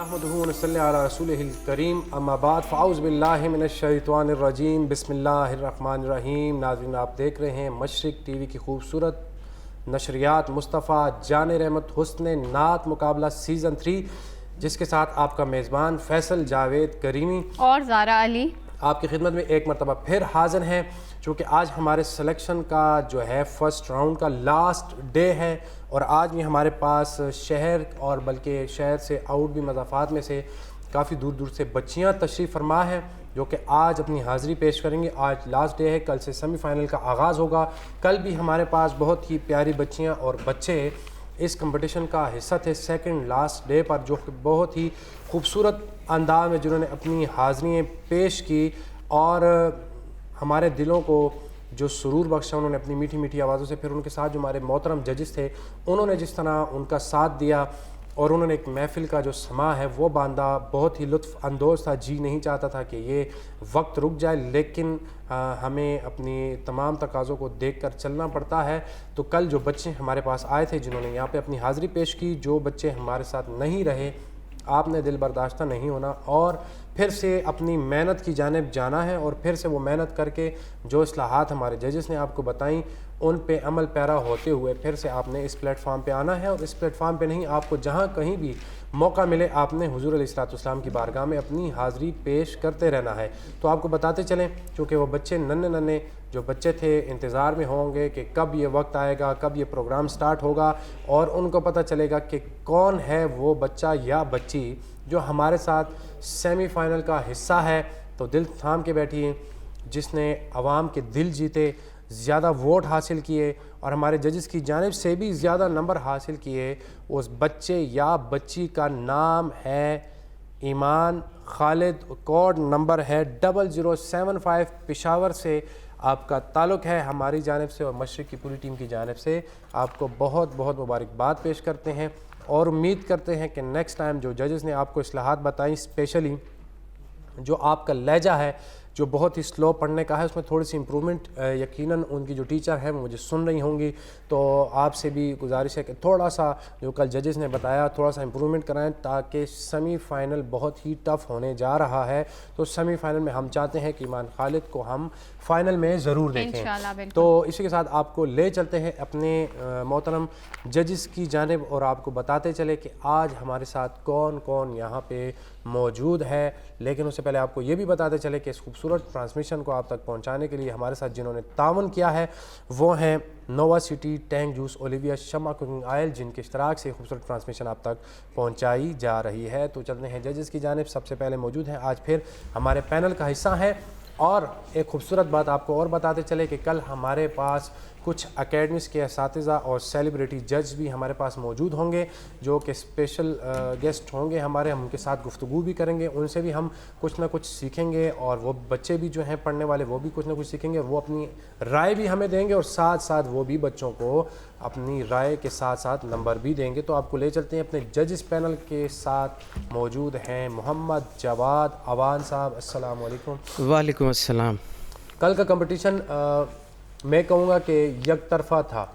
نحمده ونصلی علی رسولہ الکریم اما بعد فاعوذ باللہ من الشیطان الرجیم بسم اللہ الرحمن الرحیم۔ ناظرین آپ دیکھ رہے ہیں مشرق ٹی وی کی خوبصورت نشریات مصطفیٰ جان رحمت حسن نعت مقابلہ سیزن 3، جس کے ساتھ آپ کا میزبان فیصل جاوید کریمی اور زارا علی آپ کی خدمت میں ایک مرتبہ پھر حاضر ہیں، چونکہ آج ہمارے سلیکشن کا جو ہے فرسٹ راؤنڈ کا لاسٹ ڈے ہے، اور آج بھی ہمارے پاس شہر اور بلکہ شہر سے آؤٹ بھی مضافات میں سے کافی دور دور سے بچیاں تشریف فرما ہیں جو کہ آج اپنی حاضری پیش کریں گے۔ آج لاسٹ ڈے ہے، کل سے سیمی فائنل کا آغاز ہوگا۔ کل بھی ہمارے پاس بہت ہی پیاری بچیاں اور بچے اس کمپٹیشن کا حصہ تھے سیکنڈ لاسٹ ڈے پر، جو کہ بہت ہی خوبصورت انداز میں جنہوں نے اپنی حاضرییں پیش کی اور ہمارے دلوں کو جو سرور بخشا انہوں نے اپنی میٹھی میٹھی آوازوں سے۔ پھر ان کے ساتھ جو ہمارے محترم ججز تھے انہوں نے جس طرح ان کا ساتھ دیا اور انہوں نے ایک محفل کا جو سما ہے وہ باندھا، بہت ہی لطف اندوز تھا۔ جی نہیں چاہتا تھا کہ یہ وقت رک جائے، لیکن ہمیں اپنی تمام تقاضوں کو دیکھ کر چلنا پڑتا ہے۔ تو کل جو بچے ہمارے پاس آئے تھے جنہوں نے یہاں پہ اپنی حاضری پیش کی، جو بچے ہمارے ساتھ نہیں رہے، آپ نے دل برداشتہ نہیں ہونا اور پھر سے اپنی محنت کی جانب جانا ہے، اور پھر سے وہ محنت کر کے جو اصلاحات ہمارے ججز نے آپ کو بتائیں ان پہ عمل پیرا ہوتے ہوئے پھر سے آپ نے اس پلیٹ فارم پہ آنا ہے، اور اس پلیٹ فارم پہ نہیں، آپ کو جہاں کہیں بھی موقع ملے آپ نے حضور علیہ الصلوۃ والسلام کی بارگاہ میں اپنی حاضری پیش کرتے رہنا ہے۔ تو آپ کو بتاتے چلیں، چونکہ وہ بچے ننے جو بچے تھے انتظار میں ہوں گے کہ کب یہ وقت آئے گا، کب یہ پروگرام سٹارٹ ہوگا، اور ان کو پتہ چلے گا کہ کون ہے وہ بچہ یا بچی جو ہمارے ساتھ سیمی فائنل کا حصہ ہے۔ تو دل تھام کے بیٹھیے، جس نے عوام کے دل جیتے، زیادہ ووٹ حاصل کیے اور ہمارے ججز کی جانب سے بھی زیادہ نمبر حاصل کیے، اس بچے یا بچی کا نام ہے ایمان خالد، کوڈ نمبر ہے 0075، پشاور سے آپ کا تعلق ہے۔ ہماری جانب سے اور مشرق کی پوری ٹیم کی جانب سے آپ کو بہت بہت مبارکباد پیش کرتے ہیں، اور امید کرتے ہیں کہ نیکسٹ ٹائم جو ججز نے آپ کو اصلاحات بتائیں، اسپیشلی جو آپ کا لہجہ ہے جو بہت ہی سلو پڑھنے کا ہے، اس میں تھوڑی سی امپرومنٹ یقیناً ان کی جو ٹیچر ہے وہ مجھے سن رہی ہوں گی، تو آپ سے بھی گزارش ہے کہ تھوڑا سا جو کل ججز نے بتایا تھوڑا سا امپرومنٹ کرائیں، تاکہ سیمی فائنل بہت ہی ٹف ہونے جا رہا ہے۔ تو سیمی فائنل میں ہم چاہتے ہیں کہ ایمان خالد کو ہم فائنل میں ضرور دیکھیں۔ تو اسی کے ساتھ آپ کو لے چلتے ہیں اپنے محترم ججز کی جانب، اور آپ کو بتاتے چلے کہ آج ہمارے ساتھ کون کون یہاں پہ موجود ہے۔ لیکن اس سے پہلے آپ کو یہ بھی بتاتے چلے کہ اس خوبصورت ٹرانسمیشن کو آپ تک پہنچانے کے لیے ہمارے ساتھ جنہوں نے تعاون کیا ہے وہ ہیں nova city, tank juice, Olivia, شمع کوکنگ آئل، جن کے اشتراک سے خوبصورت ٹرانسمیشن آپ تک پہنچائی جا رہی ہے۔ تو چلتے ہیں ججز کی جانب۔ سب سے پہلے موجود ہیں آج پھر ہمارے پینل کا حصہ ہیں، اور ایک خوبصورت بات آپ کو اور بتاتے چلے کہ کل ہمارے پاس کچھ اکیڈمیز کے اساتذہ اور سیلیبریٹی جج بھی ہمارے پاس موجود ہوں گے، جو کہ اسپیشل گیسٹ ہوں گے ہمارے، ہم ان کے ساتھ گفتگو بھی کریں گے، ان سے بھی ہم کچھ نہ کچھ سیکھیں گے، اور وہ بچے بھی جو ہیں پڑھنے والے وہ بھی کچھ نہ کچھ سیکھیں گے، اور وہ اپنی رائے بھی ہمیں دیں گے، اور ساتھ ساتھ وہ بھی بچوں کو اپنی رائے کے ساتھ ساتھ نمبر بھی دیں گے۔ تو آپ کو لے چلتے ہیں اپنے ججز پینل کے ساتھ۔ موجود ہیں محمد جواد اوان صاحب، السلام علیکم۔ وعلیکم السلام۔ کل کا کمپٹیشن میں کہوں گا کہ یک طرفہ تھا،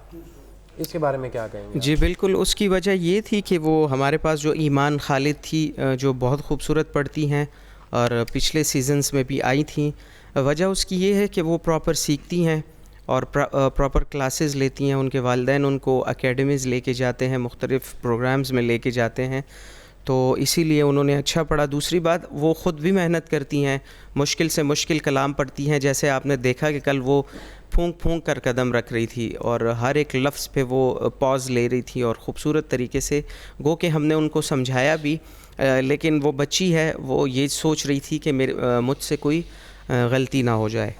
اس کے بارے میں کیا کہیں گے؟ جی بالکل، اس کی وجہ یہ تھی کہ وہ ہمارے پاس جو ایمان خالد تھی جو بہت خوبصورت پڑھتی ہیں اور پچھلے سیزنز میں بھی آئی تھیں، وجہ اس کی یہ ہے کہ وہ پراپر سیکھتی ہیں اور پراپر کلاسز لیتی ہیں، ان کے والدین ان کو اکیڈمیز لے کے جاتے ہیں، مختلف پروگرامز میں لے کے جاتے ہیں، تو اسی لیے انہوں نے اچھا پڑھا۔ دوسری بات، وہ خود بھی محنت کرتی ہیں، مشکل سے مشکل کلام پڑھتی ہیں، جیسے آپ نے دیکھا کہ کل وہ پھونک پھونک کر قدم رکھ رہی تھی اور ہر ایک لفظ پہ وہ پاز لے رہی تھی، اور خوبصورت طریقے سے گو کہ ہم نے ان کو سمجھایا بھی، لیکن وہ بچی ہے، وہ یہ سوچ رہی تھی کہ مجھ سے کوئی غلطی نہ ہو جائے۔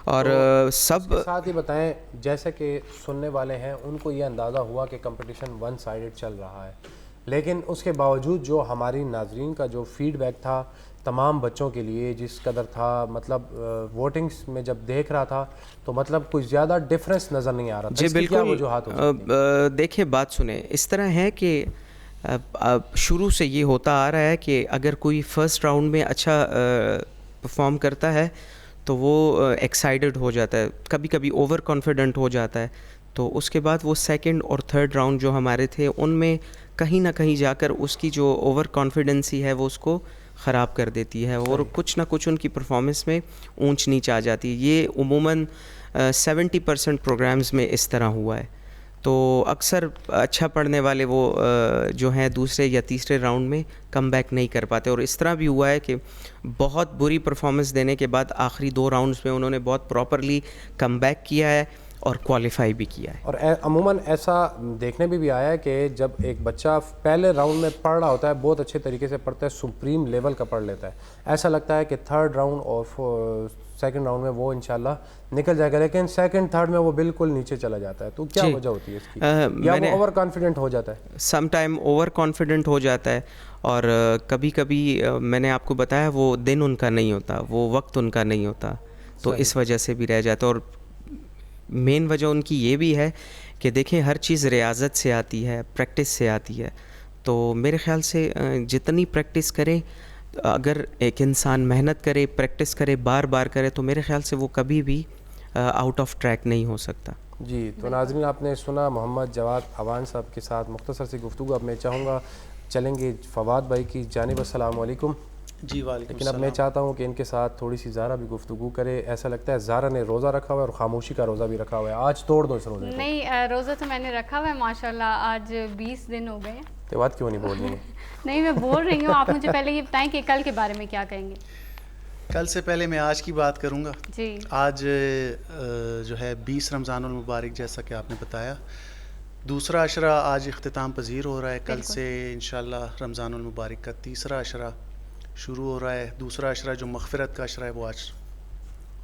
اور سب ساتھ ہی بتائیں، جیسے کہ سننے والے ہیں ان کو یہ اندازہ ہوا کہ کمپٹیشن ون سائیڈڈ چل رہا ہے، لیکن اس کے باوجود جو ہماری ناظرین کا جو فیڈ بیک تھا تمام بچوں کے لیے جس قدر تھا، مطلب ووٹنگز میں جب دیکھ رہا تھا تو مطلب کوئی زیادہ ڈفرینس نظر نہیں آ رہا تھا۔ جی بالکل، دیکھیں بات سنیں، اس طرح ہے کہ شروع سے یہ ہوتا آ رہا ہے کہ اگر کوئی فرسٹ راؤنڈ میں اچھا پرفارم کرتا ہے تو وہ ایکسائٹڈ ہو جاتا ہے، کبھی کبھی اوور کانفیڈنٹ ہو جاتا ہے، تو اس کے بعد وہ سیکنڈ اور تھرڈ راؤنڈ جو ہمارے تھے ان میں کہیں نہ کہیں جا کر اس کی جو اوور کانفیڈنسی ہے وہ اس کو خراب کر دیتی ہے اور کچھ نہ کچھ ان کی پرفارمنس میں اونچ نیچ آ جاتی ہے. یہ عموماً 70% پروگرامز میں اس طرح ہوا ہے. تو اکثر اچھا پڑھنے والے وہ جو ہیں دوسرے یا تیسرے راؤنڈ میں کم بیک نہیں کر پاتے. اور اس طرح بھی ہوا ہے کہ بہت بری پرفارمنس دینے کے بعد آخری 2 راؤنڈز میں انہوں نے بہت پراپرلی کم بیک کیا ہے اور کوالیفائی بھی کیا ہے. اور عموماً ایسا دیکھنے بھی آیا ہے کہ جب ایک بچہ پہلے راؤنڈ میں پڑھ رہا ہوتا ہے بہت اچھے طریقے سے پڑھتا ہے, سپریم لیول کا پڑھ لیتا ہے, ایسا لگتا ہے کہ تھرڈ راؤنڈ اور سیکنڈ راؤنڈ میں وہ انشاءاللہ نکل جائے گا, لیکن سیکنڈ تھرڈ میں وہ بالکل نیچے چلا جاتا ہے. تو کیا وجہ ہوتی ہے اس کی, یا وہ اوور کانفیڈنٹ ہو جاتا ہے؟ سم ٹائم اوور کانفیڈنٹ ہو جاتا ہے, اور کبھی کبھی میں نے آپ کو بتایا وہ دن ان کا نہیں ہوتا, وہ وقت ان کا نہیں ہوتا, تو اس وجہ سے بھی رہ جاتا ہے. اور مین وجہ ان کی یہ بھی ہے کہ دیکھیں ہر چیز ریاضت سے آتی ہے, پریکٹس سے آتی ہے. تو میرے خیال سے جتنی پریکٹس کریں, اگر ایک انسان محنت کرے, پریکٹس کرے, بار بار کرے, تو میرے خیال سے وہ کبھی بھی آؤٹ آف ٹریک نہیں ہو سکتا. جی, تو ناظرین آپ نے سنا محمد جواد اوان صاحب کے ساتھ مختصر سی گفتگو. اب میں چاہوں گا چلیں گے فواد بھائی کی جانب. السلام علیکم. جی وعلیکم لیکن اب میں چاہتا ہوں کہ ان کے ساتھ تھوڑی سی زارا بھی گفتگو کرے. ایسا لگتا ہے زارا نے روزہ رکھا ہوا ہے اور خاموشی کا روزہ بھی رکھا ہوا ہے. آج توڑ دو اس روزے کو. نہیں, روزہ تو میں نے رکھا ہوا ہے ماشاءاللہ, آج 20 دن ہو گئے ہیں. یہ بات کیوں نہیں بول رہی ہیں؟ نہیں, میں بول رہی ہوں, آپ مجھے پہلے یہ بتائیں کہ کل کے بارے میں کیا کہیں گے. کل سے پہلے میں آج کی بات کروں گا. جی, آج جو ہے 20 رمضان المبارک, جیسا کہ آپ نے بتایا, دوسرا عشرہ آج اختتام پذیر ہو رہا ہے. کل سے انشاءاللہ رمضان المبارک کا تیسرا عشرہ شروع ہو رہا ہے. دوسرا عشرہ جو مغفرت کا عشرہ ہے وہ آج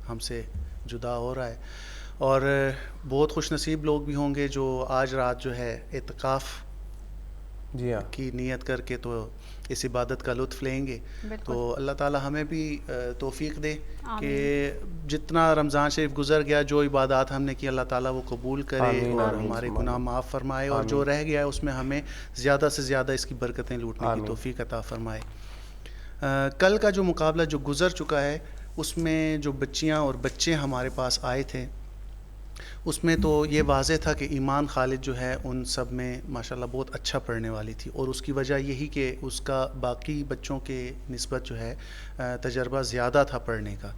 ہم سے جدا ہو رہا ہے. اور بہت خوش نصیب لوگ بھی ہوں گے جو آج رات جو ہے اعتکاف جی ہاں کی نیت کر کے تو اس عبادت کا لطف لیں گے. تو اللہ تعالی ہمیں بھی توفیق دے کہ جتنا رمضان شریف گزر گیا, جو عبادات ہم نے کی, اللہ تعالیٰ وہ قبول کرے اور ہمارے گناہ معاف فرمائے, اور جو رہ گیا ہے اس میں ہمیں زیادہ سے زیادہ اس کی برکتیں لوٹنے کی توفیق عطا فرمائے. کل کا جو مقابلہ جو گزر چکا ہے اس میں جو بچیاں اور بچے ہمارے پاس آئے تھے, اس میں تو یہ واضح تھا کہ ایمان خالد جو ہے ان سب میں ماشاءاللہ بہت اچھا پڑھنے والی تھی, اور اس کی وجہ یہی کہ اس کا باقی بچوں کے نسبت جو ہے تجربہ زیادہ تھا پڑھنے کا.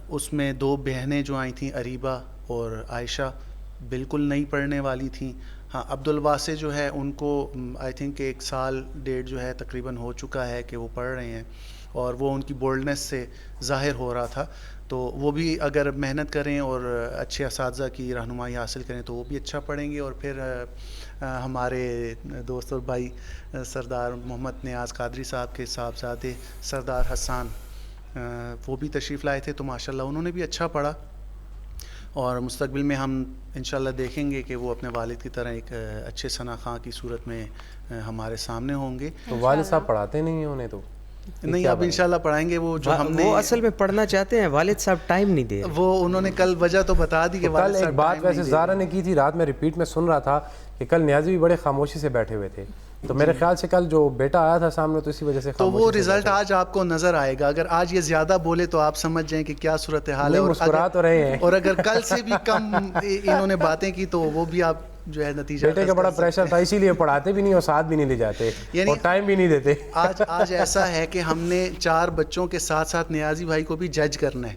اس میں 2 بہنیں جو آئی تھیں, اریبہ اور عائشہ, بالکل نہیں پڑھنے والی تھیں. ہاں, عبد الواسع جو ہے ان کو آئی تھنک کہ 1 سال ڈیڑھ جو ہے تقریباً ہو چکا ہے کہ وہ پڑھ رہے ہیں, اور وہ ان کی بولڈنس سے ظاہر ہو رہا تھا. تو وہ بھی اگر محنت کریں اور اچھے اساتذہ کی رہنمائی حاصل کریں تو وہ بھی اچھا پڑھیں گے. اور پھر ہمارے دوست اور بھائی سردار محمد نیاز قادری صاحب کے صاحبزادے سردار حسان, وہ بھی تشریف لائے تھے, تو ماشاءاللہ انہوں نے بھی اچھا پڑھا. اور مستقبل میں ہم انشاءاللہ دیکھیں گے کہ وہ اپنے والد کی طرح ایک اچھے ثنا خواں کی صورت میں ہمارے سامنے ہوں گے. تو والد صاحب پڑھاتے نہیں ہیں انہیں؟ تو نہیں, اب انشاءاللہ پڑھائیں گے. وہ جو ہم نے, وہ اصل میں پڑھنا چاہتے ہیں, والد صاحب ٹائم نہیں دے. وہ انہوں نے کل وجہ تو بتا دی کہ کل ایک بات ویسے زارا نے کی تھی, رات میں ریپیٹ میں سن رہا تھا کہ کل نیازی بھی بڑے خاموشی سے بیٹھے ہوئے تھے. تو میرے خیال سے کل جو بیٹا آیا تھا سامنے تو اسی وجہ سے تو وہ رزلٹ آج آپ کو نظر آئے گا. اگر آج یہ زیادہ بولے تو آپ سمجھ جائیں کہ کیا صورتحال ہے. مسکرا تو رہے ہیں, اور اگر کل سے بھی کم انہوں نے باتیں کی تو وہ بھی آپ جو ہے نتیجہ. بیٹے کا بڑا پریشر تھا, اسی لیے پڑھاتے بھی نہیں اور ساتھ بھی نہیں لے جاتے, اور ٹائم بھی نہیں دیتے. آج ایسا ہے کہ ہم نے 4 بچوں کے ساتھ ساتھ نیازی بھائی کو بھی جج کرنا ہے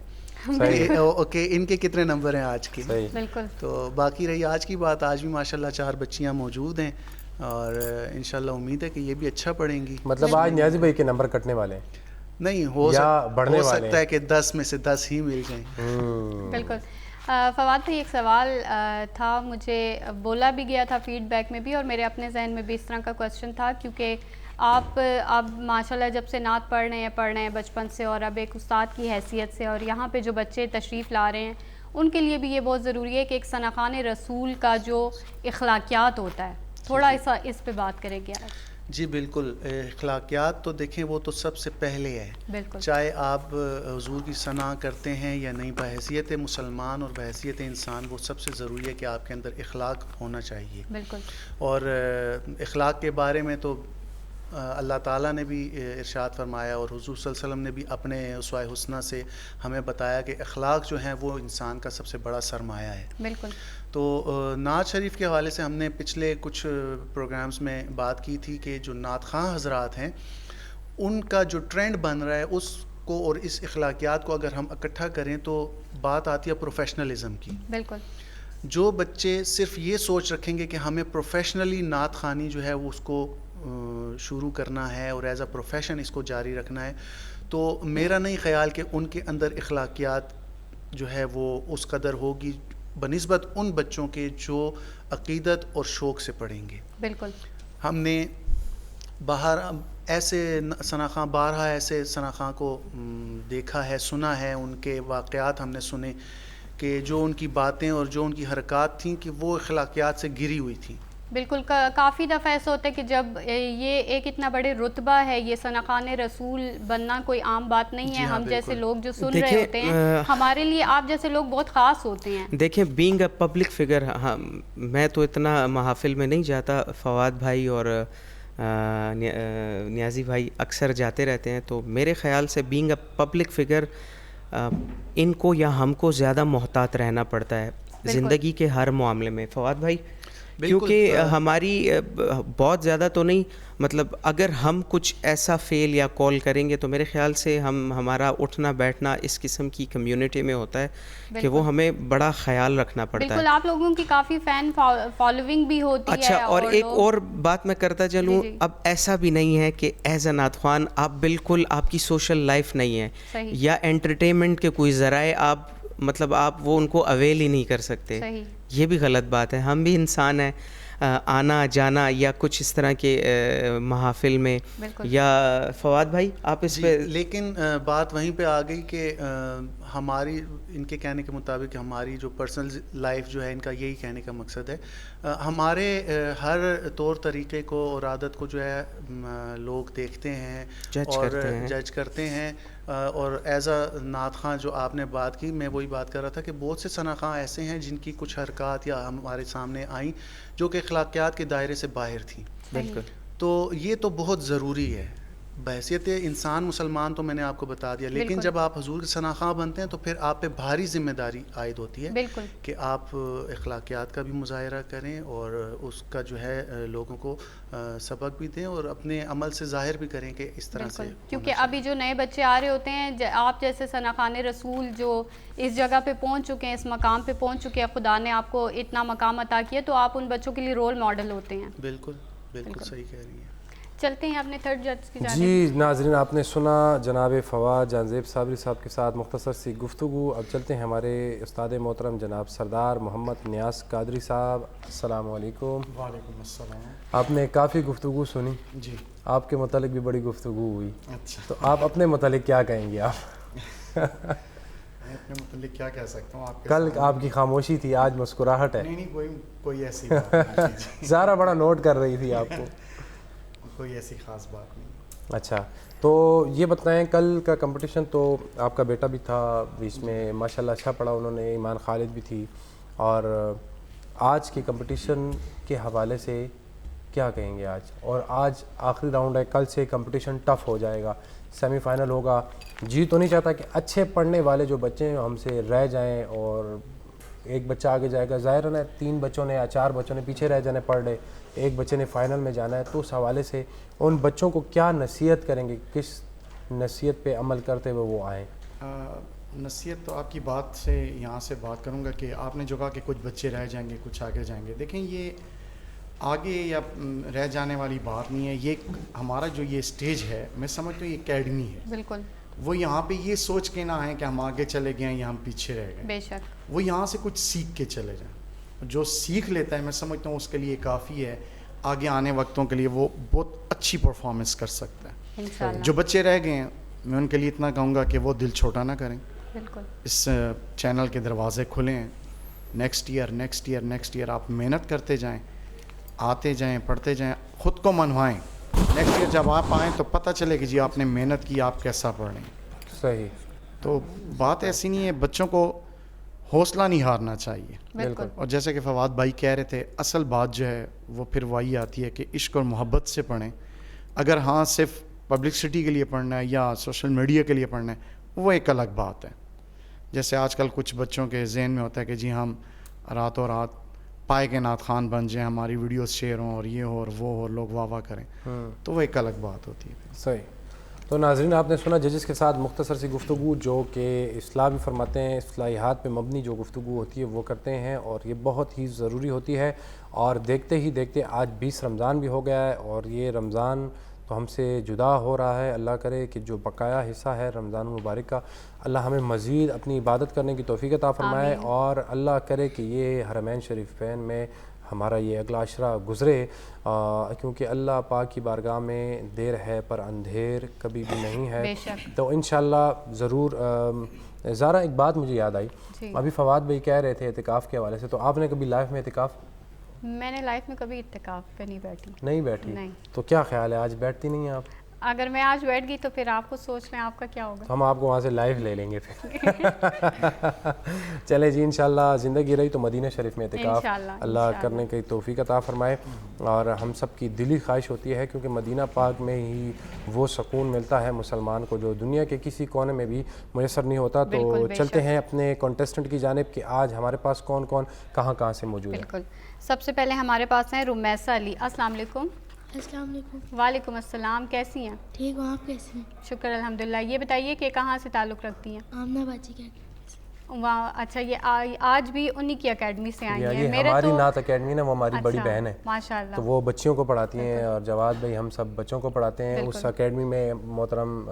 کہ ان کے کتنے نمبر ہیں آج کے. بالکل. تو باقی رہی آج کی بات, آج بھی ماشاءاللہ 4 بچیاں موجود ہیں, اور انشاءاللہ امید ہے کہ یہ بھی اچھا پڑھیں گی. مطلب آج نیازی بھائی کے نمبر کٹنے والے ہیں؟ نہیں, ہو سکتا ہے کہ 10 میں سے 10 ہی مل جائیں. بالکل. فواد بھائی, ایک سوال تھا, مجھے بولا بھی گیا تھا فیڈ بیک میں بھی, اور میرے اپنے ذہن میں بھی اس طرح کا کویسچن تھا, کیونکہ آپ اب ماشاءاللہ جب سے نعت پڑھ رہے ہیں بچپن سے, اور اب ایک استاد کی حیثیت سے, اور یہاں پہ جو بچے تشریف لا رہے ہیں ان کے لیے بھی یہ بہت ضروری ہے کہ ایک ثناخوان رسول کا جو اخلاقیات ہوتا ہے, تھوڑا اس پہ بات کریں گے آج. جی بالکل. اخلاقیات تو دیکھیں وہ تو سب سے پہلے ہے. بالکل. چاہے آپ حضور کی ثنا کرتے ہیں یا نہیں, بحیثیت مسلمان اور بحیثیت انسان وہ سب سے ضروری ہے کہ آپ کے اندر اخلاق ہونا چاہیے. بالکل. اور اخلاق کے بارے میں تو اللہ تعالیٰ نے بھی ارشاد فرمایا, اور حضور صلی اللہ علیہ وسلم نے بھی اپنے اسوہ حسنہ سے ہمیں بتایا کہ اخلاق جو ہیں وہ انسان کا سب سے بڑا سرمایہ ہے. بالکل. تو نعت شریف کے حوالے سے ہم نے پچھلے کچھ پروگرامز میں بات کی تھی کہ جو نعت خواں حضرات ہیں ان کا جو ٹرینڈ بن رہا ہے اس کو اور اس اخلاقیات کو اگر ہم اکٹھا کریں تو بات آتی ہے پروفیشنلزم کی. بالکل. جو بچے صرف یہ سوچ رکھیں گے کہ ہمیں پروفیشنلی نعت خوانی جو ہے وہ اس کو شروع کرنا ہے اور ایز اے پروفیشن اس کو جاری رکھنا ہے, تو میرا نہیں خیال کہ ان کے اندر اخلاقیات جو ہے وہ اس قدر ہوگی بنسبت ان بچوں کے جو عقیدت اور شوق سے پڑھیں گے. بالکل. ہم نے باہر ایسے ثناخواں بارہا ایسے ثناخواں کو دیکھا ہے, سنا ہے, ان کے واقعات ہم نے سنے کہ جو ان کی باتیں اور جو ان کی حرکات تھیں کہ وہ اخلاقیات سے گری ہوئی تھیں. بالکل. کافی دفعہ ایسا ہوتا ہے کہ جب یہ ایک اتنا بڑے رتبہ ہے, یہ ثناخوان رسول بننا کوئی عام بات نہیں ہے. ہم جیسے لوگ جو سن رہے ہوتے ہیں, ہمارے لیے آپ جیسے لوگ بہت خاص ہوتے ہیں. دیکھیں, بینگ اے پبلک فگر, میں تو اتنا محافل میں نہیں جاتا, فواد بھائی اور نیازی بھائی اکثر جاتے رہتے ہیں, تو میرے خیال سے being a public figure in کو یا ہم کو زیادہ محتاط رہنا پڑتا ہے زندگی کے ہر معاملے میں. فواد بھائی, کیونکہ ہماری بہت زیادہ تو نہیں, مطلب اگر ہم کچھ ایسا فیل یا کال کریں گے تو میرے خیال سے ہمارا اٹھنا بیٹھنا اس قسم کی کمیونٹی میں ہوتا ہے کہ وہ ہمیں بڑا خیال رکھنا پڑتا ہے. بالکل. آپ لوگوں کی کافی فین فالوونگ بھی ہوتی ہے. اچھا, اور ایک اور بات میں کرتا چلوں, اب ایسا بھی نہیں ہے کہ ایز اے نعت خوان آپ بالکل آپ کی سوشل لائف نہیں ہے یا انٹرٹینمنٹ کے کوئی ذرائع آپ مطلب آپ وہ ان کو اویل ہی نہیں کر سکتے. یہ بھی غلط بات ہے. ہم بھی انسان ہیں, آنا جانا یا کچھ اس طرح کے محافل میں. یا فواد بھائی آپ اس پہ, لیکن بات وہیں پہ آ گئی کہ ہماری ان کے کہنے کے مطابق ہماری جو پرسنل لائف جو ہے, ان کا یہی کہنے کا مقصد ہے, ہمارے ہر طور طریقے کو اور عادت کو جو ہے لوگ دیکھتے ہیں اور جج کرتے ہیں. اور ایز اے نعت خواں جو آپ نے بات کی, میں وہی بات کر رہا تھا کہ بہت سے ثناخواں ایسے ہیں جن کی کچھ حرکات یا ہمارے سامنے آئیں جو کہ اخلاقیات کے دائرے سے باہر تھیں. بالکل. تو یہ تو بہت ضروری ہے بحیثیت انسان مسلمان, تو میں نے آپ کو بتا دیا, لیکن جب آپ حضور کے ثناخواں بنتے ہیں تو پھر آپ پہ بھاری ذمہ داری عائد ہوتی ہے کہ آپ اخلاقیات کا بھی مظاہرہ کریں اور اس کا جو ہے لوگوں کو سبق بھی دیں اور اپنے عمل سے ظاہر بھی کریں کہ اس طرح سے. کیونکہ ابھی جو نئے بچے آ رہے ہوتے ہیں, آپ جیسے ثناخوان رسول جو اس جگہ پہ پہنچ چکے ہیں, اس مقام پہ پہنچ چکے ہیں, خدا نے آپ کو اتنا مقام عطا کیا, تو آپ ان بچوں کے لیے رول ماڈل ہوتے ہیں. بالکل بالکل صحیح کہہ رہی ہیں. چلتے ہیں اپنے تھرڈ جج کی جانب. جی ناظرین, آپ نے سنا جناب فواد جہانزیب صابری صاحب کے ساتھ مختصر سی گفتگو. اب چلتے ہیں ہمارے استاد محترم جناب سردار محمد نیاز قادری صاحب. السلام علیکم. وعلیکم السلام. آپ نے کافی گفتگو سنی, جی آپ کے متعلق بھی بڑی گفتگو ہوئی. اچھا, تو آپ اپنے متعلق کیا کہیں گے؟ آپ میں اپنے متعلق کیا کہہ سکتا ہوں؟ کل آپ کی خاموشی تھی, آج مسکراہٹ ہے. نہیں کوئی ایسی بات نہیں. زارا بڑا نوٹ کر رہی تھی آپ کو. کوئی ایسی خاص بات نہیں. اچھا, تو یہ بتائیں, کل کا کمپٹیشن تو آپ کا بیٹا بھی تھا بیچ میں, ماشاءاللہ اچھا پڑھا انہوں نے, ایمان خالد بھی تھی, اور آج کے کمپٹیشن کے حوالے سے کیا کہیں گے آج؟ اور آج آخری راؤنڈ ہے, کل سے کمپٹیشن ٹف ہو جائے گا, سیمی فائنل ہوگا. جی تو نہیں چاہتا کہ اچھے پڑھنے والے جو بچے ہیں ہم سے رہ جائیں اور ایک بچہ آگے جائے گا. ظاہر ہے 3 بچوں نے یا 4 بچوں نے پیچھے رہ جانے پڑھ رہے, ایک بچے نے فائنل میں جانا ہے. تو اس حوالے سے ان بچوں کو کیا نصیحت کریں گے, کس نصیحت پہ عمل کرتے ہوئے وہ آئیں؟ نصیحت تو آپ کی بات سے یہاں سے بات کروں گا کہ آپ نے جو کہا کہ کچھ بچے رہ جائیں گے, کچھ آگے جائیں گے. دیکھیں, یہ آگے یا رہ جانے والی بات نہیں ہے. یہ ہمارا جو یہ اسٹیج ہے, میں سمجھتا ہوں یہ اکیڈمی ہے. بالکل. وہ یہاں پہ یہ سوچ کے نہ آئیں کہ ہم آگے چلے گئے ہیں یا ہم پیچھے رہ گئے. بے شک. وہ یہاں سے کچھ سیکھ کے چلے جائیں. جو سیکھ لیتا ہے میں سمجھتا ہوں اس کے لیے کافی ہے, آگے آنے وقتوں کے لیے وہ بہت اچھی پرفارمنس کر سکتا ہے انشاءاللہ. جو بچے رہ گئے ہیں میں ان کے لیے اتنا کہوں گا کہ وہ دل چھوٹا نہ کریں. بالکل. اس چینل کے دروازے کھلیں, نیکسٹ ایئر آپ محنت کرتے جائیں, آتے جائیں, پڑھتے جائیں, خود کو منوائیں. نیکسٹ ایئر جب آپ آئیں تو پتہ چلے کہ جی آپ نے محنت کی, آپ کیسا پڑھ رہے ہیں. صحیح. تو بات ایسی نہیں ہے, بچوں کو حوصلہ نہیں ہارنا چاہیے. بالکل. اور جیسے کہ فواد بھائی کہہ رہے تھے, اصل بات جو ہے وہ پھر وہی آتی ہے کہ عشق اور محبت سے پڑھیں. اگر ہاں صرف پبلسٹی کے لیے پڑھنا ہے یا سوشل میڈیا کے لیے پڑھنا ہے وہ ایک الگ بات ہے. جیسے آج کل کچھ بچوں کے ذہن میں ہوتا ہے کہ جی ہم راتوں رات پائے کے نعت خوان بن جائیں, ہماری ویڈیوز شیئر ہوں اور یہ ہو اور وہ ہو اور لوگ واہ واہ کریں, تو وہ ایک الگ بات ہوتی ہے. صحیح. تو ناظرین آپ نے سنا ججز کے ساتھ مختصر سی گفتگو, جو کہ اصلاح بھی فرماتے ہیں, اصلاحات پہ مبنی جو گفتگو ہوتی ہے وہ کرتے ہیں, اور یہ بہت ہی ضروری ہوتی ہے. اور دیکھتے ہی دیکھتے آج 20 رمضان بھی ہو گیا ہے, اور یہ رمضان تو ہم سے جدا ہو رہا ہے. اللہ کرے کہ جو بقایا حصہ ہے رمضان مبارک کا, اللہ ہمیں مزید اپنی عبادت کرنے کی توفیق عطا فرمائے, اور اللہ کرے کہ یہ حرمین شریفین میں ہمارا یہ اگلا عشرہ گزرے, کیونکہ اللہ پاک کی بارگاہ میں دیر ہے پر اندھیر کبھی بھی نہیں ہے. تو انشاءاللہ ضرور. زارا ایک بات مجھے یاد آئی, ابھی فواد بھائی کہہ رہے تھے اعتکاف کے حوالے سے, تو آپ نے کبھی لائف میں اعتکاف؟ میں نے لائف میں کبھی اعتکاف پہ نہیں بیٹھی. تو کیا خیال ہے, آج بیٹھتی نہیں ہیں آپ؟ اگر میں آج بیٹھ گئی تو پھر آپ کو سوچ لیں آپ کا کیا ہوگا. ہم آپ کو وہاں سے لائیو لے لیں گے پھر. چلے جی, انشاءاللہ زندگی رہی تو مدینہ شریف میں اعتکاف اللہ کرنے کی توفیق عطا فرمائے. اور ہم سب کی دلی خواہش ہوتی ہے, کیونکہ مدینہ پاک میں ہی وہ سکون ملتا ہے مسلمان کو جو دنیا کے کسی کونے میں بھی میسر نہیں ہوتا. تو چلتے ہیں اپنے کانٹیسٹنٹ کی جانب کہ آج ہمارے پاس کون کون کہاں سے موجود ہے. بالکل. سب سے پہلے ہمارے پاس ہیں رمیسہ علی. السلام علیکم. السلام علیکم. وعلیکم السلام. کیسی ہیں؟ ٹھیک ہوں, آپ کیسی ہیں؟ شکر الحمدللہ. یہ بتائیے کہ کہاں سے تعلق رکھتی ہیں؟ آمنہ باجی کے. واہ, اچھا. یہ آج بھی انہی کی اکیڈمی سے آئی ہیں. یہ ہماری نعت اکیڈمی نا, وہ ہماری بڑی بہن ہے ماشاءاللہ, تو وہ بچیوں کو پڑھاتی ہیں, اور جواد بھائی ہم سب بچوں کو پڑھاتے ہیں. اس اکیڈمی میں محترم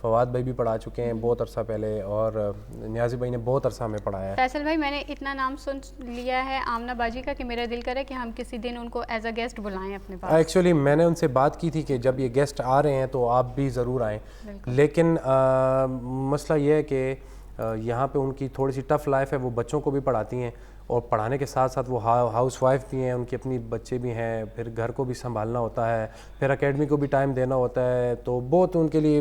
فواد بھائی بھی پڑھا چکے ہیں بہت عرصہ پہلے, اور نیازی بھائی نے بہت عرصہ ہمیں پڑھایا ہے. فیصل بھائی, میں نے اتنا نام سن لیا ہے آمنہ باجی کا کہ میرا دل کرے کہ ہم کسی دن ان کو ایز اے گیسٹ بلائیں اپنے پاس. ایکچولی میں نے ان سے بات کی تھی کہ جب یہ گیسٹ آ رہے ہیں تو آپ بھی ضرور آئیں, لیکن مسئلہ یہ ہے کہ یہاں پہ ان کی تھوڑی سی ٹف لائف ہے. وہ بچوں کو بھی پڑھاتی ہیں, اور پڑھانے کے ساتھ ساتھ وہ ہاؤس وائف بھی ہیں, ان کے اپنی بچے بھی ہیں, پھر گھر کو بھی سنبھالنا ہوتا ہے, پھر اکیڈمی کو بھی ٹائم دینا ہوتا ہے, تو بہت ان کے لیے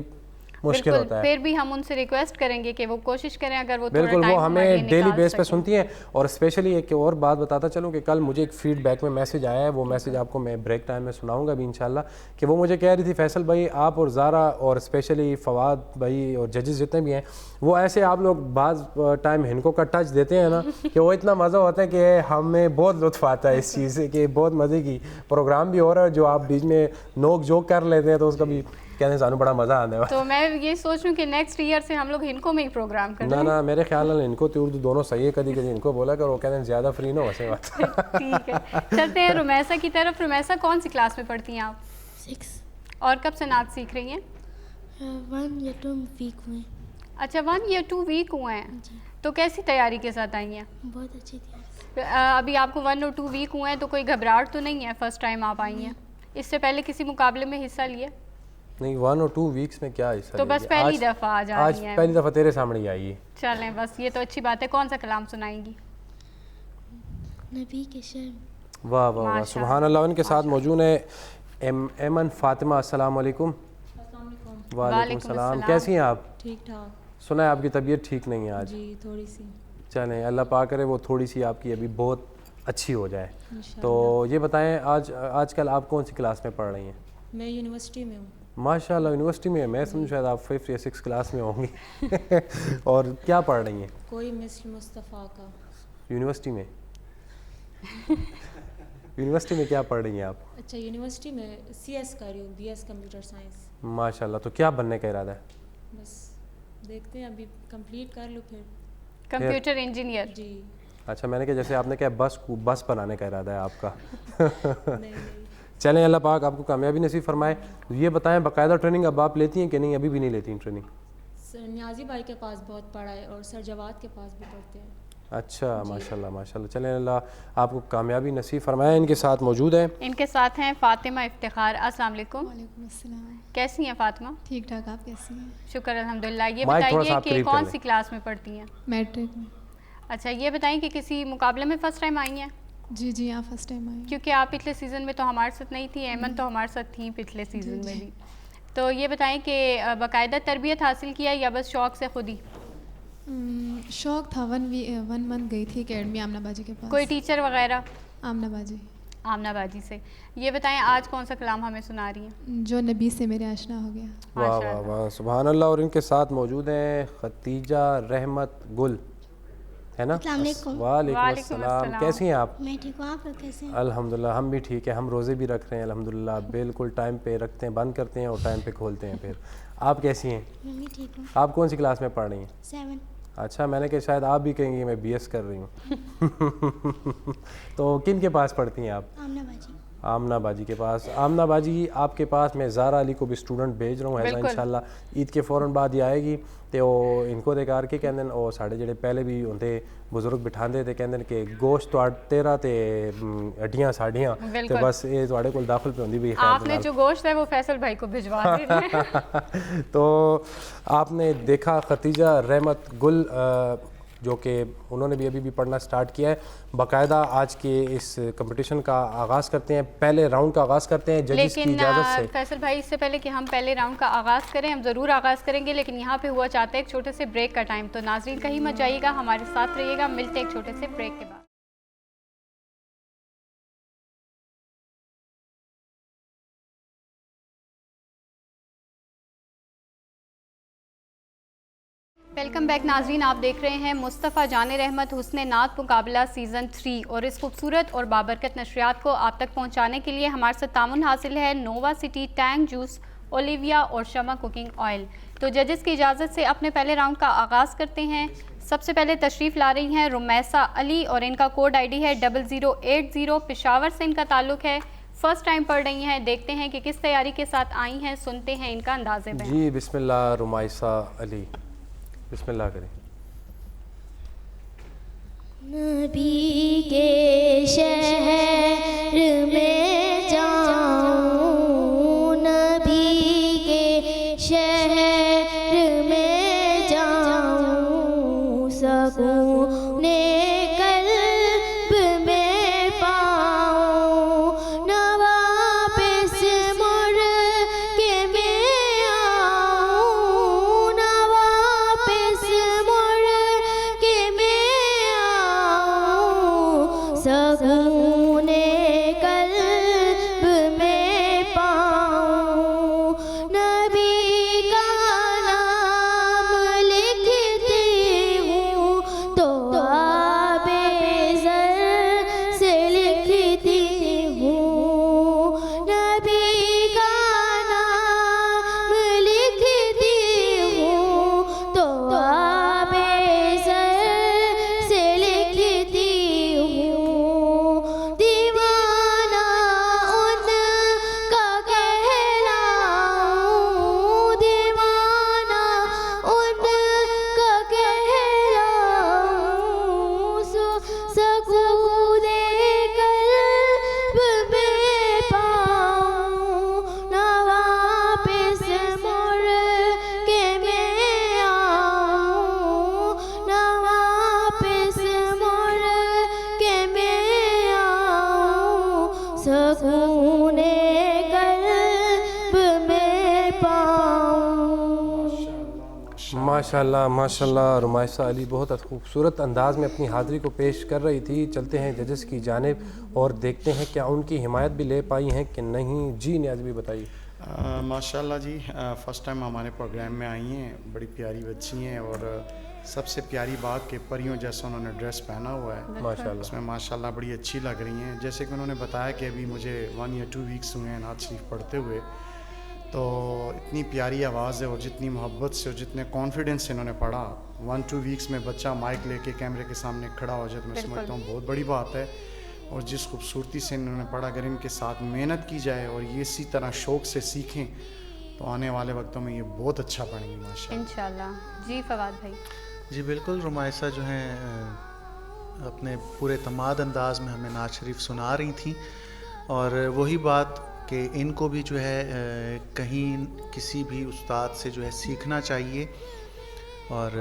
مشکل ہوتا ہے. پھر بھی ہم ان سے ریکویسٹ کریں گے کہ وہ کوشش کریں, اگر وہ بالکل وہ ہمیں ڈیلی بیس پہ سنتی ہیں. اور اسپیشلی ایک اور بات بتاتا چلوں کہ کل مجھے ایک فیڈ بیک میں میسج آیا ہے, وہ میسج آپ کو میں بریک ٹائم میں سناؤں گا بھی انشاءاللہ, کہ وہ مجھے کہہ رہی تھی فیصل بھائی آپ اور زارا اور اسپیشلی فواد بھائی اور ججز جتنے بھی ہیں, وہ ایسے آپ لوگ بعض ٹائم ہنکوں کا ٹچ دیتے ہیں نا کہ وہ اتنا مزہ ہوتا ہے کہ ہمیں بہت لطف آتا ہے اس چیز سے, کہ بہت مزے کی پروگرام بھی ہو رہا ہے, جو آپ بیچ میں نوک جوک کر لیتے ہیں تو اس کا بھی کہتے ہیں سانو بڑا مزہ آنے والا. تو میں یہ سوچ رہی ہوں کہ نیکسٹ ایئر سے ہم لوگ ہنکوں میں ہی پروگرام کریں. نا میرے خیال میں ان کو تو اردو دونوں صحیح ہے, کدی کدی ان کو بولا کرو, کہتے ہیں زیادہ فری نہ ہو سے بات. ٹھیک ہے, چلتے ہیں رمیسہ کی طرف. رمیسہ کون سی کلاس میں پڑھتی ہیں آپ؟ 6. اور کب سے نعت سیکھ رہی ہیں؟ 1 یا 2 ویک ہوئے. اچھا 1 یا 2 ویک ہوئے ہیں. تو کیسی تیاری کے ساتھ آئی ہیں؟ بہت اچھی تیاری. ابھی آپ کو 1 اور 2 ویک ہوئے ہیں تو کوئی گھبراہٹ تو نہیں ہے فرسٹ ٹائم آپ آئی ہیں؟ اس سے پہلے کسی مقابلے میں حصہ لیا؟ نہیں 1 اور 2 ویکس میں کیا حصہ, تو بس پہلی دفعہ آ جا رہی ہیں. آج پہلی دفعہ تیرے سامنے ہی آئی ہے. چلیں بس, یہ تو اچھی بات ہے. کون سا کلام سنائیں گی؟ نبی کے شرم. واہ واہ واہ, سبحان اللہ. ان کے ساتھ موجود ہے ایمن فاطمہ. السلام علیکم. وعلیکم السلام. کیسی ہیں آپ؟ ٹھیک ٹھاک. سنا ہے آپ کی طبیعت ٹھیک نہیں ہے آج؟ جی تھوڑی سی. چلیں اللہ پاک کرے وہ تھوڑی سی آپ کی ابھی بہت اچھی ہو جائے. تو یہ بتائیں آج کل آپ کون سی کلاس میں پڑھ رہی ہیں؟ میں یونیورسٹی میں ہوں. ماشاء اللہ یونیورسٹی میں. میں سمجھ شاید آپ 5 یا 6 کلاس میں ہوں گی. اور کیا پڑھ رہی ہیں؟ کوئی مثل مصطفیٰ کا. یونیورسٹی میں یونیورسٹی میں کیا پڑھ رہی ہیں آپ؟ اچھا یونیورسٹی میں CS کر رہی ہوں, BS کمپیوٹر سائنس. ماشاء اللہ. تو کیا بننے کا ارادہ ہے؟ بس دیکھتے ہیں, ابھی کمپلیٹ کر لوں پھر. Computer engineer. جی. اچھا میں نے کہا جیسے آپ نے کہا بس بنانے کا ارادہ ہے آپ کا. نہیں. چلیں اللہ پاک آپ کو کامیابی نصیب فرمائے. یہ بتائیں باقاعدہ ٹریننگ اب آپ لیتی ہیں کہ نہیں؟ ابھی بھی نہیں لیتی ہیں ٹریننگ؟ سر نیازی بھائی کے پاس بہت پڑھا ہے, اور سر جواد کے پاس بھی پڑھتے ہیں. اچھا ماشاء اللہ ماشاء اللہ. چلیں اللہ آپ کو کامیابی نصیب فرمائے. ان کے ساتھ موجود ہیں, ان کے ساتھ ہیں فاطمہ افتخار. السلام علیکم. وعلیکم السلام. کیسی ہیں فاطمہ؟ ٹھیک ٹھاک, آپ کیسی ہیں؟ شکر الحمدللہ. یہ بتائیے کہ کون سی کلاس میں پڑھتی ہیں؟ میٹرک میں. اچھا یہ بتائیں کہ کسی مقابلے میں فرسٹ ٹائم آئی ہیں؟ جی ہاں فرسٹ ٹائم آئی. کیونکہ آپ پچھلے سیزن میں تو ہمارے ساتھ نہیں تھی, ایمن تو ہمارے ساتھ تھیں پچھلے سیزن میں بھی. تو یہ بتائیں کہ باقاعدہ تربیت حاصل کیا یا بس شوق سے خود ہی؟ شوق تھا. 1 منتھ گئی تھی اکیڈمی آمنہ باجی کے پاس. کوئی ٹیچر وغیرہ؟ آمنہ باجی. آمنہ باجی سے. یہ بتائیں آج کون سا کلام ہمیں سنا رہی ہیں؟ جو نبی سے میرے آشنا ہو گیا. واہ واہ واہ سبحان اللہ. اور ان کے ساتھ موجود ہیں خدیجہ رحمت گل. ہے نا. السلام علیکم. وعلیکم وعلیکم السلام. السلام. کیسی ہیں آپ؟ میں ٹھیک ہوں, آپ لوگ کیسے ہیں؟ الحمدللہ ہم بھی ٹھیک ہیں. ہم روزے بھی رکھ رہے ہیں الحمدللہ, بالکل ٹائم پہ رکھتے ہیں, بند کرتے ہیں اور ٹائم پہ کھولتے ہیں پھر. آپ کیسی ہیں؟ میں بھی ٹھیک ہوں. آپ کون سی کلاس میں پڑھ رہی ہیں؟ 7. اچھا, میں نے کہا شاید آپ بھی کہیں گے میں BS کر رہی ہوں. تو کن کے پاس پڑھتی ہیں آپ؟ آمنہ باجی. آمنہ باجی کے پاس. آمنہ باجی آپ کے پاس میں زارا علی کو بھی اسٹوڈنٹ بھیج رہا ہوں ایسا انشاءاللہ. عید کے فوراً بعد ہی آئے گی تو ان کو دیکھار کے کہندے او ساڑھے جڑے پہلے بھی ہوندے بزرگ بٹھاندے تے کہندے کہ گوشت تیرا تے ہڈیاں ساڑیاں تے بس یہ تواڈے کول داخل پہ ہوندی بھی خیر. آپ نے جو گوشت ہے وہ فیصل بھائی کو بھجوا دیجیے. تو آپ نے دیکھا ختیجہ رحمت گل جو کہ انہوں نے بھی ابھی بھی پڑھنا سٹارٹ کیا ہے. باقاعدہ آج کے اس کمپٹیشن کا آغاز کرتے ہیں, پہلے راؤنڈ کا آغاز کرتے ہیں ججز کی اجازت سے. لیکن فیصل بھائی اس سے پہلے کہ ہم پہلے راؤنڈ کا آغاز کریں, ہم ضرور آغاز کریں گے, لیکن یہاں پہ ہوا چاہتا ہے ایک چھوٹے سے بریک کا ٹائم. تو ناظرین کہیں مت جائیے گا, ہمارے ساتھ رہیے گا, ملتے ایک چھوٹے سے بریک کے بعد. ویلکم بیک ناظرین, آپ دیکھ رہے ہیں مصطفیٰ جان رحمت حسن نعت مقابلہ سیزن 3, اور اس خوبصورت اور بابرکت نشریات کو آپ تک پہنچانے کے لیے ہمارے ساتھ تعاون حاصل ہے نووا سٹی, ٹینگ جوس, اولیویا اور شمع کوکنگ آئل. تو ججز کی اجازت سے اپنے پہلے راؤنڈ کا آغاز کرتے ہیں. سب سے پہلے تشریف لا رہی ہیں رمیسہ علی, اور ان کا کوڈ ID ہے 0080. پشاور سے ان کا تعلق ہے, فرسٹ ٹائم پڑھ رہی ہیں. دیکھتے ہیں کہ کس تیاری کے ساتھ آئی ہیں, سنتے ہیں ان کا انداز بیان. جی بسم اللہ رمیسہ علی, بسم اللہ کریں. نبی کے شہر میں جاؤں, نبی کے شہر میں جاؤں, سکون قلب میں پاؤں, نہ واپس مڑ کے میں آؤں, نہ واپس مڑ کے میں آؤں, سکون قلب میں پاؤں. نبی کا نام لکھتی ہوں تو آب زر سے لکھتی ہوں, نبی کا نام لکھتی ہوں تو آب زر سے لکھتی ہوں. دیوانہ ان کا کہلاؤں, دیوانہ ان کا کہلاؤں, سکون قلب میں پاؤں, نہ واپس مڑ کے میں آؤں, نہ واپس مڑ کے میں آؤں, سکون قلب میں پاؤں. ماشاءاللہ ماشاءاللہ. رمیسہ علی بہت خوبصورت انداز میں اپنی حاضری کو پیش کر رہی تھی. چلتے ہیں ججز کی جانب اور دیکھتے ہیں کیا ان کی حمایت بھی لے پائی ہیں کہ نہیں. جی نیاز بھی بتائیے. ماشاءاللہ جی, فرسٹ ٹائم ہمارے پروگرام میں آئی ہیں, بڑی پیاری بچی ہیں, اور سب سے پیاری بات کہ پریوں جیسا انہوں نے ڈریس پہنا ہوا ہے, ماشاءاللہ اس میں ماشاءاللہ بڑی اچھی لگ رہی ہیں. جیسے کہ انہوں نے بتایا کہ ابھی مجھے 1 یا 2 ویکس ہوئے ہیں نعت شریف پڑھتے ہوئے, تو اتنی پیاری آواز ہے اور جتنی محبت سے اور جتنے کانفیڈنس سے انہوں نے پڑھا. 1-2 ویکس میں بچہ مائک لے کے کیمرے کے سامنے کھڑا ہو جائے تو میں سمجھتا ہوں بہت بڑی بات ہے. اور جس خوبصورتی سے انہوں نے پڑھا, اگر ان کے ساتھ محنت کی جائے اور یہ اسی طرح شوق سے سیکھیں تو آنے والے وقتوں میں یہ بہت اچھا پڑھیں گی ماشاءاللہ. انشاءاللہ. جی فواد بھائی. جی بالکل, رمیسہ جو ہیں اپنے پورے اعتماد انداز میں ہمیں نعت شریف سنا رہی تھیں, اور وہی بات کہ ان کو بھی جو ہے کہیں کسی بھی استاد سے جو ہے سیکھنا چاہیے اور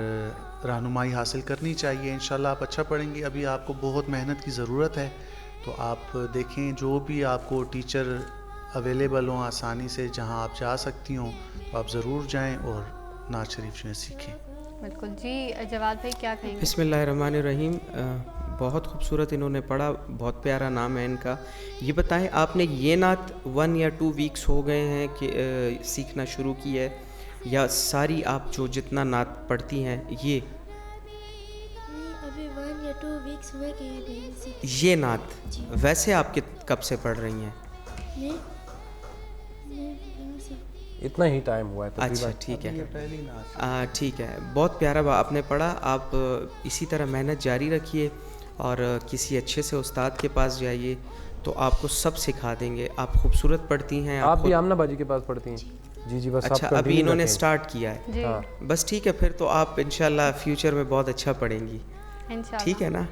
رہنمائی حاصل کرنی چاہیے. انشاءاللہ آپ اچھا پڑھیں گی. ابھی آپ کو بہت محنت کی ضرورت ہے, تو آپ دیکھیں جو بھی آپ کو ٹیچر اویلیبل ہوں آسانی سے, جہاں آپ جا سکتی ہوں تو آپ ضرور جائیں اور نعت شریف جو ہے سیکھیں. بالکل. جی جواد بھائی کیا کہیں گے؟ بسم اللہ الرحمن الرحیم. بہت خوبصورت انہوں نے پڑھا, بہت پیارا نام ہے ان کا. یہ بتائیں آپ نے یہ نعت 1 یا 2 ویکس ہو گئے ہیں کہ سیکھنا شروع کی ہے, یا ساری آپ جو جتنا نعت پڑھتی ہیں یہ؟ ابھی 1 یہ 2 weeks ہوئے کہ گئی سی. یہ نعت ویسے آپ کب سے پڑھ رہی ہیں؟ میں یہاں سے اتنا ہی ٹائم ہوا ہے اچھا تقریباً. ٹھیک ہے ٹھیک ہے، بہت پیارا آپ نے پڑھا. آپ اسی طرح محنت جاری رکھیے اور کسی اچھے سے استاد کے پاس جائیے تو آپ کو سب سکھا دیں گے. آپ خوبصورت پڑھتی ہیں. آپ بھی آمنہ باجی کے پاس پڑھتی ہیں؟ جی بس. اچھا ابھی انہوں نے سٹارٹ کیا ہے. ہاں بس ٹھیک ہے، پھر تو آپ انشاءاللہ فیوچر میں بہت اچھا پڑھیں گی. ٹھیک ہے نا.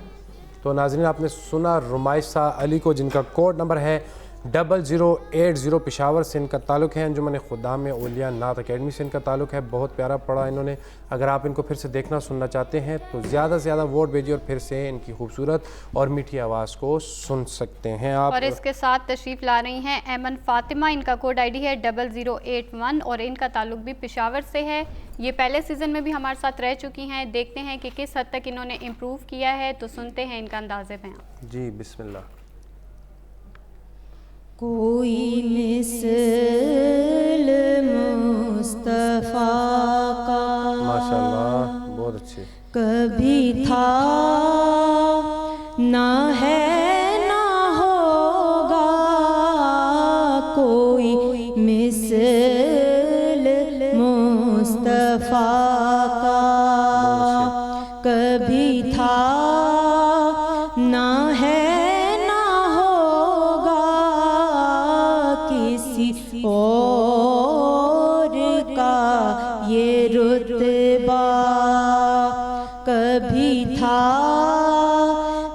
تو ناظرین آپ نے سنا رمائشہ علی کو، جن کا کوڈ نمبر ہے 0080. پشاور سے ان کا تعلق ہے. انجمن خدام اولیاء نعت اکیڈمی سے ان کا تعلق ہے. بہت پیارا پڑھا انہوں نے. اگر آپ ان کو پھر سے دیکھنا سننا چاہتے ہیں تو زیادہ سے زیادہ ووٹ بھیجیے اور پھر سے ان کی خوبصورت اور میٹھی آواز کو سن سکتے ہیں آپ. اور اس کے ساتھ تشریف لا رہی ہیں ایمن فاطمہ. ان کا کوڈ آئی ڈی ہے 0081 اور ان کا تعلق بھی پشاور سے ہے. یہ پہلے سیزن میں بھی ہمارے ساتھ رہ چکی ہیں. دیکھتے ہیں کہ کس حد تک انہوں نے امپروو کیا ہے، تو سنتے ہیں ان کا انداز بیان. جی بسم اللہ. کوئی مثل مصطفیٰ کا ماشاءاللہ بہت اچھے کبھی تھا نہ ہے نہ ہوگا. کوئی مثل مصطفیٰ کا کبھی تھا نہ ہے اور کا یہ رتبہ کبھی تھا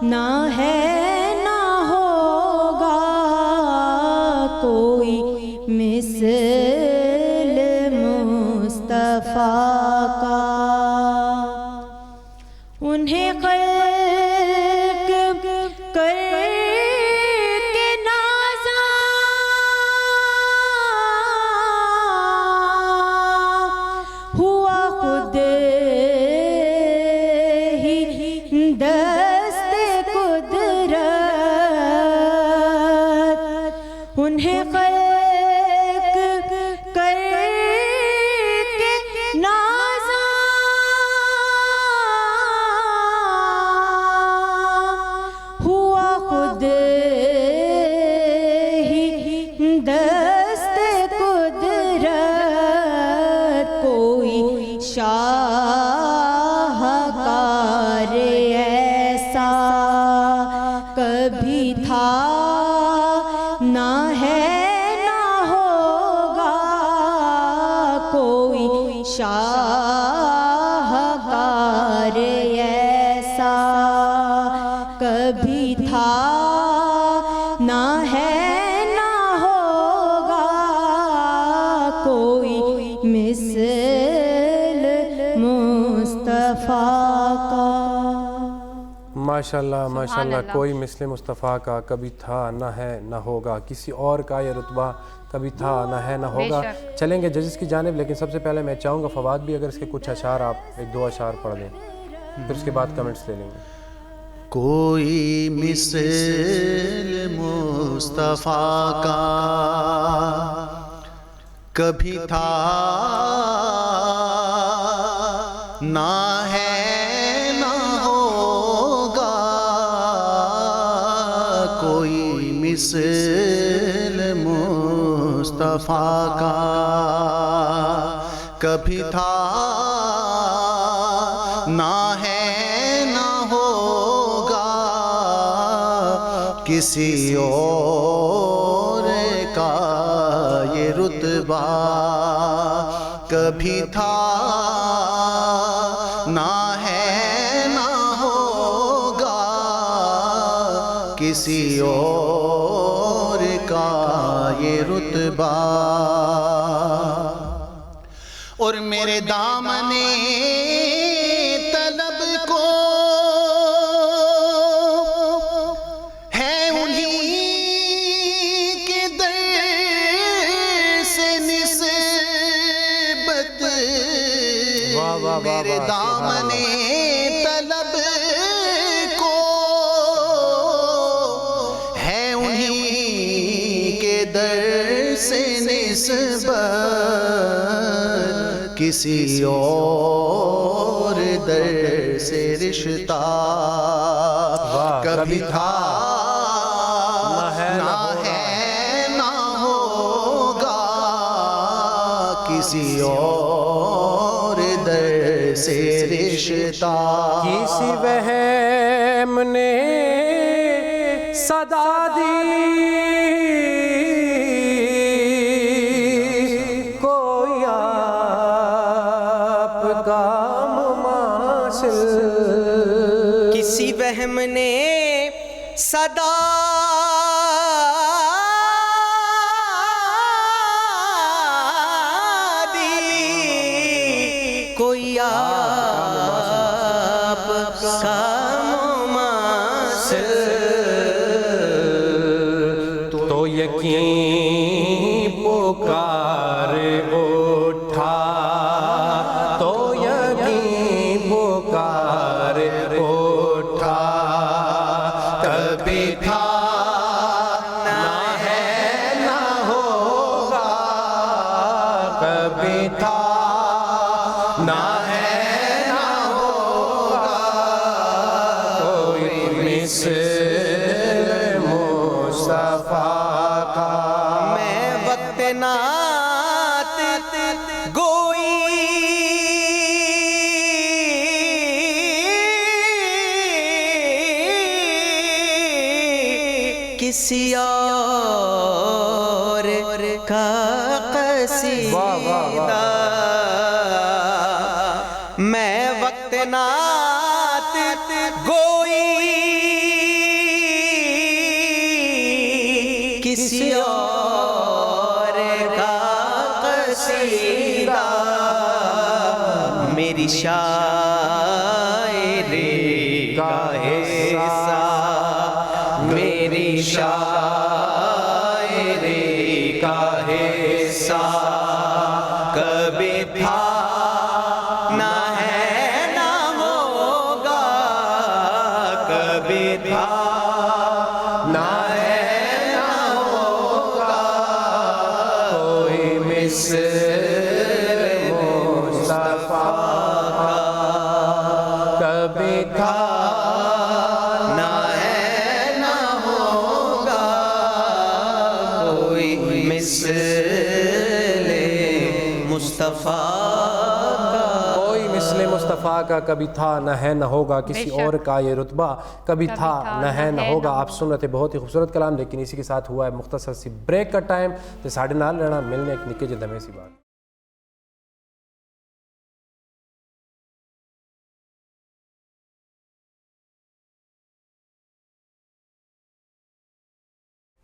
نہ ہے نہ ہوگا. کوئی مثل مصطفیٰ کا. انہیں خلق کر کبھی تھا نہ ہے نہ ہوگا. کوئی شاہکار ایسا کبھی تھا نہ ہے نہ ہوگا. کوئی مثل مصطفیٰ کا. ماشاءاللہ ماشاءاللہ. کوئی مثل مصطفیٰ کا کبھی تھا نہ ہے نہ ہوگا. کسی اور کا یہ رتبہ کبھی تھا نہ ہے نہ ہوگا. چلیں گے ججز کی جانب، لیکن سب سے پہلے میں چاہوں گا فواد بھی اگر اس کے کچھ اشعار آپ 1-2 اشعار پڑھ دیں، پھر اس کے بعد کمنٹس لے لیں گے. کوئی مثل مصطفیٰ کا کبھی تھا نہ ہے مثل مصطفیٰ کا کبھی تھا نہ ہے نہ ہوگا. کسی اور کا یہ رتبہ کبھی تھا نہ ہے نہ ہوگا. کسی اور کا یہ رتبہ. اور میرے دامن طلب کو ہے انہی کے در سے نسبت. میرے دامن طلب کو ہے انہی کے در سے نسبت. کسی اور در سے رشتہ کبھی تھا نہ ہے نہ ہوگا کسی اور در سے رشتہ. کسی وہم نے صدا دی کوئی آپ کا مماثل. کسی وہم نے صدا دی کوئی آپ کا مماثل. تو یقین پکار اٹھا تو یقین پکار اٹھا کبھی تھا نہ ہے نہ ہوگا کبھی تھا نہ ہے نہ ہوگا کوئی مثل مصطفیٰ کا. میں وقت نعت گوئی کسی اور کا قصیدہ. میں وقت نعت گوئی کسی اور کا قصیدہ. میری شاعری کا حصہ میری شاعری کا حصہ کبھی تھا نہ ہے نہ ہوگا کبھی تھا نہ ہے نہ ہوگا کوئی مثل مصطفیٰ کا. کبھی تھا نہ ہے نہ ہوگا کوئی مثل مصطفیٰ کا. کوئی مثل مصطفیٰ کا کبھی تھا نہ ہے نہ ہوگا کسی اور کا یہ رتبہ کبھی تھا نہ ہے نہ ہوگا. آپ سن رہے تھے بہت ہی خوبصورت کلام, لیکن اسی کے ساتھ ہوا ہے مختصر سی بریک کا ٹائم. تو ساڑھے نال رہنا ملنے ایک نکے جے دمے سی بات.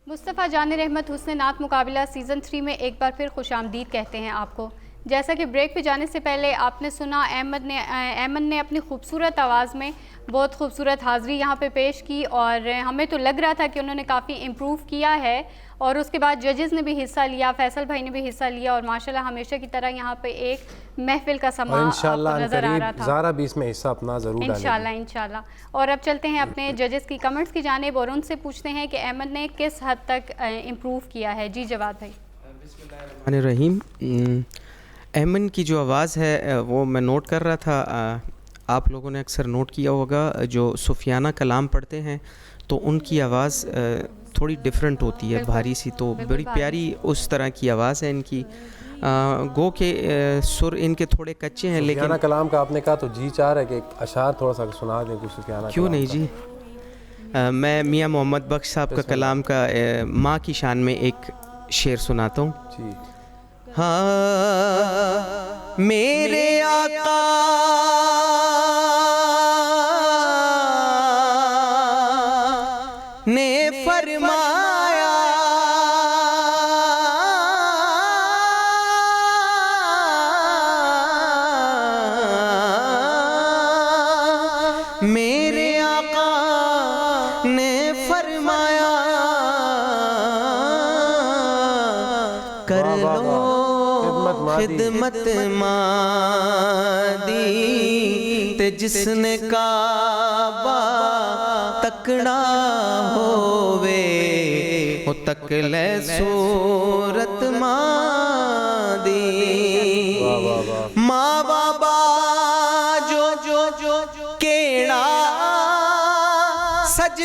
مصطفیٰ جان رحمت حسن نعت مقابلہ سیزن 3 میں ایک بار پھر خوش آمدید کہتے ہیں آپ کو. جیسا کہ بریک پہ جانے سے پہلے آپ نے سنا ایمن نے اپنی خوبصورت آواز میں بہت خوبصورت حاضری یہاں پہ پیش کی, اور ہمیں تو لگ رہا تھا کہ انہوں نے کافی امپروو کیا ہے. اور اس کے بعد ججز نے بھی حصہ لیا, فیصل بھائی نے بھی حصہ لیا, اور ماشاءاللہ ہمیشہ کی طرح یہاں پہ ایک محفل کا سما نظر آ رہا تھا. زارا بھی اس میں حصہ اپنا ضرور ڈالے گی انشاءاللہ. اور اب چلتے ہیں اپنے ججز کی کمنٹس کی جانب اور ان سے پوچھتے ہیں کہ ایمن نے کس حد تک امپروو کیا ہے. جی جواد بھائی. بسم اللہ الرحمن الرحیم. ایمن کی جو آواز ہے وہ میں نوٹ کر رہا تھا, آپ لوگوں نے اکثر نوٹ کیا ہوگا جو صوفیانہ کلام پڑھتے ہیں تو ان کی آواز تھوڑی ڈیفرنٹ ہوتی ہے, بھاری سی, تو بڑی پیاری اس طرح کی آواز ہے ان کی. گو کہ سر ان کے تھوڑے کچے ہیں, لیکن صوفیانہ کلام کا آپ نے کہا تو جی چاہ رہا ہے کہ اشعار تھوڑا سا سنا دیں کچھ صوفیانہ. کیوں نہیں جی. میں میاں محمد بخش صاحب کا کلام کا ماں کی شان میں ایک شعر سناتا ہوں. جی. ہاں میرے آقا نے فرمایا میرے آقا نے فرمایا کر لو خدمت مادی تے جس نے کعبہ تکڑا ہووے وہ تک لے صورت مادی. ماں بابا جو کے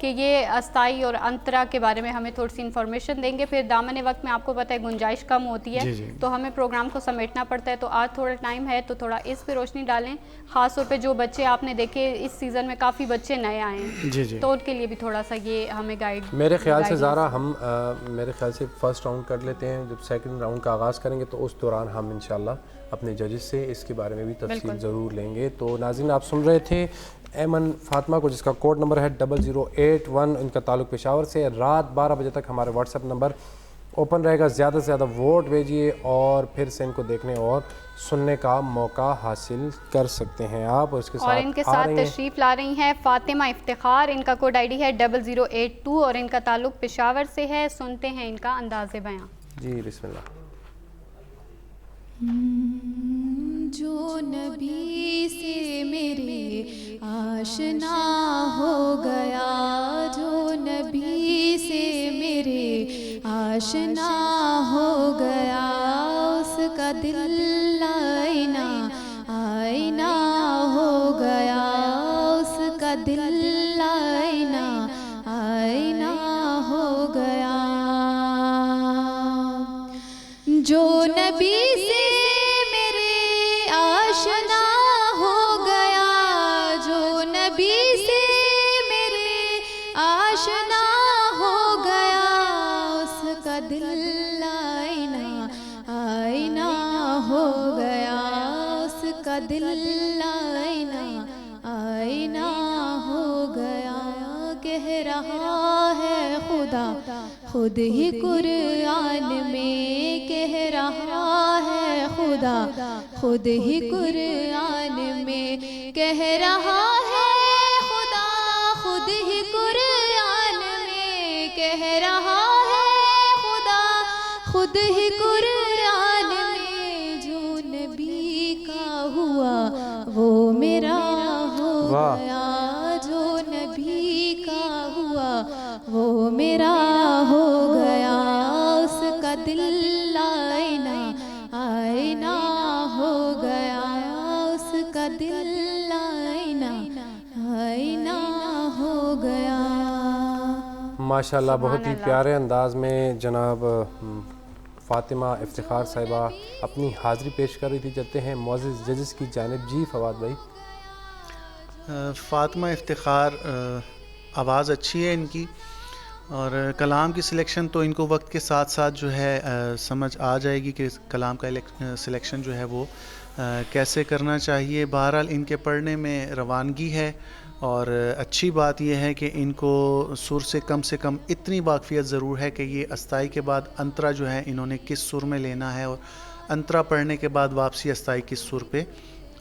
کہ یہ استائی اور انترا کے بارے میں ہمیں تھوڑی سی انفارمیشن دیں گے. پھر دامن وقت میں آپ کو پتہ ہے گنجائش کم ہوتی ہے, تو ہمیں پروگرام کو سمیٹنا پڑتا ہے, تو آج تھوڑا ٹائم ہے تو تھوڑا اس پہ روشنی ڈالیں, خاص طور پہ جو بچے آپ نے دیکھے اس سیزن میں کافی بچے نئے آئے ہیں, تو ان کے لیے بھی تھوڑا سا یہ ہمیں گائیڈ. میرے خیال سے زارا ہم میرے خیال سے فرسٹ راؤنڈ کر لیتے ہیں, جب سیکنڈ راؤنڈ کا آغاز کریں گے تو اس دوران ہم انشاءاللہ اپنے ججز سے اس کے بارے میں بھی تفصیل ضرور لیں گے. تو ناظرین آپ سن رہے تھے ایمن فاطمہ کو, جس کا کوڈ نمبر ہے 0081, ان کا تعلق پشاور سے. رات 12 بجے تک ہمارے واٹس ایپ نمبر اوپن رہے گا, زیادہ سے زیادہ ووٹ بھیجیے اور پھر سے ان کو دیکھنے اور سننے کا موقع حاصل کر سکتے ہیں آپ. اور اس کے ساتھ اور ان کے ساتھ تشریف لا رہی ہیں فاطمہ افتخار, ان کا کوڈ آئی ڈی ہے 0082 اور ان کا تعلق پشاور سے ہے. سنتے ہیں ان کا انداز بیان. جی بسم اللہ. جو نبی سے میرے آشنا ہو گیا, جو نبی سے میرے آشنا ہو گیا, اس کا دل آئینہ آئینہ ہو گیا, اس کا دل آئینہ آئینہ ہو گیا. جو نبی سے میرے آشنا ہو گیا, جو نبی سے میرے آشنا ہو گیا, اس کا دل آئینہ آئینہ ہو گیا, اس کا دل آئینہ آئینہ ہو گیا. کہہ رہا ہے خدا خود ہی قرآن میں, کہہ رہا ہے خدا خود ہی قرآن میں, کہہ رہا ہے خدا خود ہی قرآن میں, کہہ رہا ہے خدا خود ہی قرآن میں. جو نبی کا ہوا وہ میرا ہو گیا, جو نبی کا ہوا وہ میرا ہو گیا, اس کا دل آئینہ آئینہ ہو گیا, اس کا دل آئینہ آئینہ ہو گیا. ماشاءاللہ بہت ہی پیارے انداز میں جناب فاطمہ افتخار صاحبہ اپنی حاضری پیش کر رہی تھی. چلتے ہیں معزز ججز کی جانب. جی فواد بھائی. فاطمہ افتخار آواز اچھی ہے ان کی, اور کلام کی سلیکشن تو ان کو وقت کے ساتھ ساتھ جو ہے سمجھ آ جائے گی کہ کلام کا سلیکشن جو ہے وہ کیسے کرنا چاہیے. بہرحال ان کے پڑھنے میں روانگی ہے, اور اچھی بات یہ ہے کہ ان کو سر سے کم اتنی واقفیت ضرور ہے کہ یہ استائی کے بعد انترا جو ہے انہوں نے کس سر میں لینا ہے, اور انترا پڑھنے کے بعد واپسی استائی کس سر پہ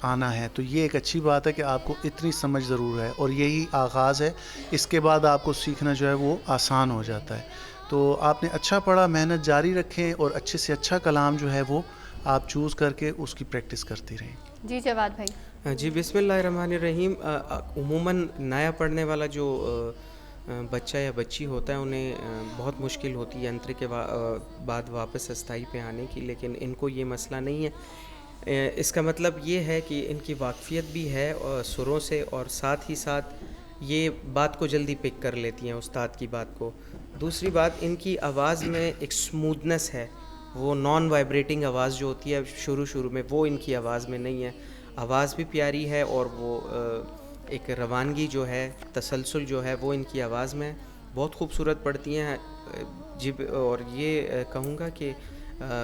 آنا ہے. تو یہ ایک اچھی بات ہے کہ آپ کو اتنی سمجھ ضرور ہے, اور یہی آغاز ہے, اس کے بعد آپ کو سیکھنا جو ہے وہ آسان ہو جاتا ہے. تو آپ نے اچھا پڑھا, محنت جاری رکھیں, اور اچھے سے اچھا کلام جو ہے وہ آپ چوز کر کے اس کی پریکٹس کرتی رہیں. جی جواد بھائی. جی بسم اللہ الرحمن الرحیم. عموماً نیا پڑھنے والا جو بچہ یا بچی ہوتا ہے انہیں بہت مشکل ہوتی ہے انترے کے بعد واپس استائی پہ آنے کی, لیکن ان کو یہ مسئلہ نہیں ہے. اس کا مطلب یہ ہے کہ ان کی واقفیت بھی ہے سروں سے, اور ساتھ ہی ساتھ یہ بات کو جلدی پک کر لیتی ہیں استاد کی بات کو. دوسری بات, ان کی آواز میں ایک سموتھنس ہے, وہ نان وائبریٹنگ آواز جو ہوتی ہے شروع میں وہ ان کی آواز میں نہیں ہے. آواز بھی پیاری ہے, اور وہ ایک روانگی جو ہے, تسلسل جو ہے وہ ان کی آواز میں بہت خوبصورت پڑتی ہیں. جی, اور یہ کہوں گا کہ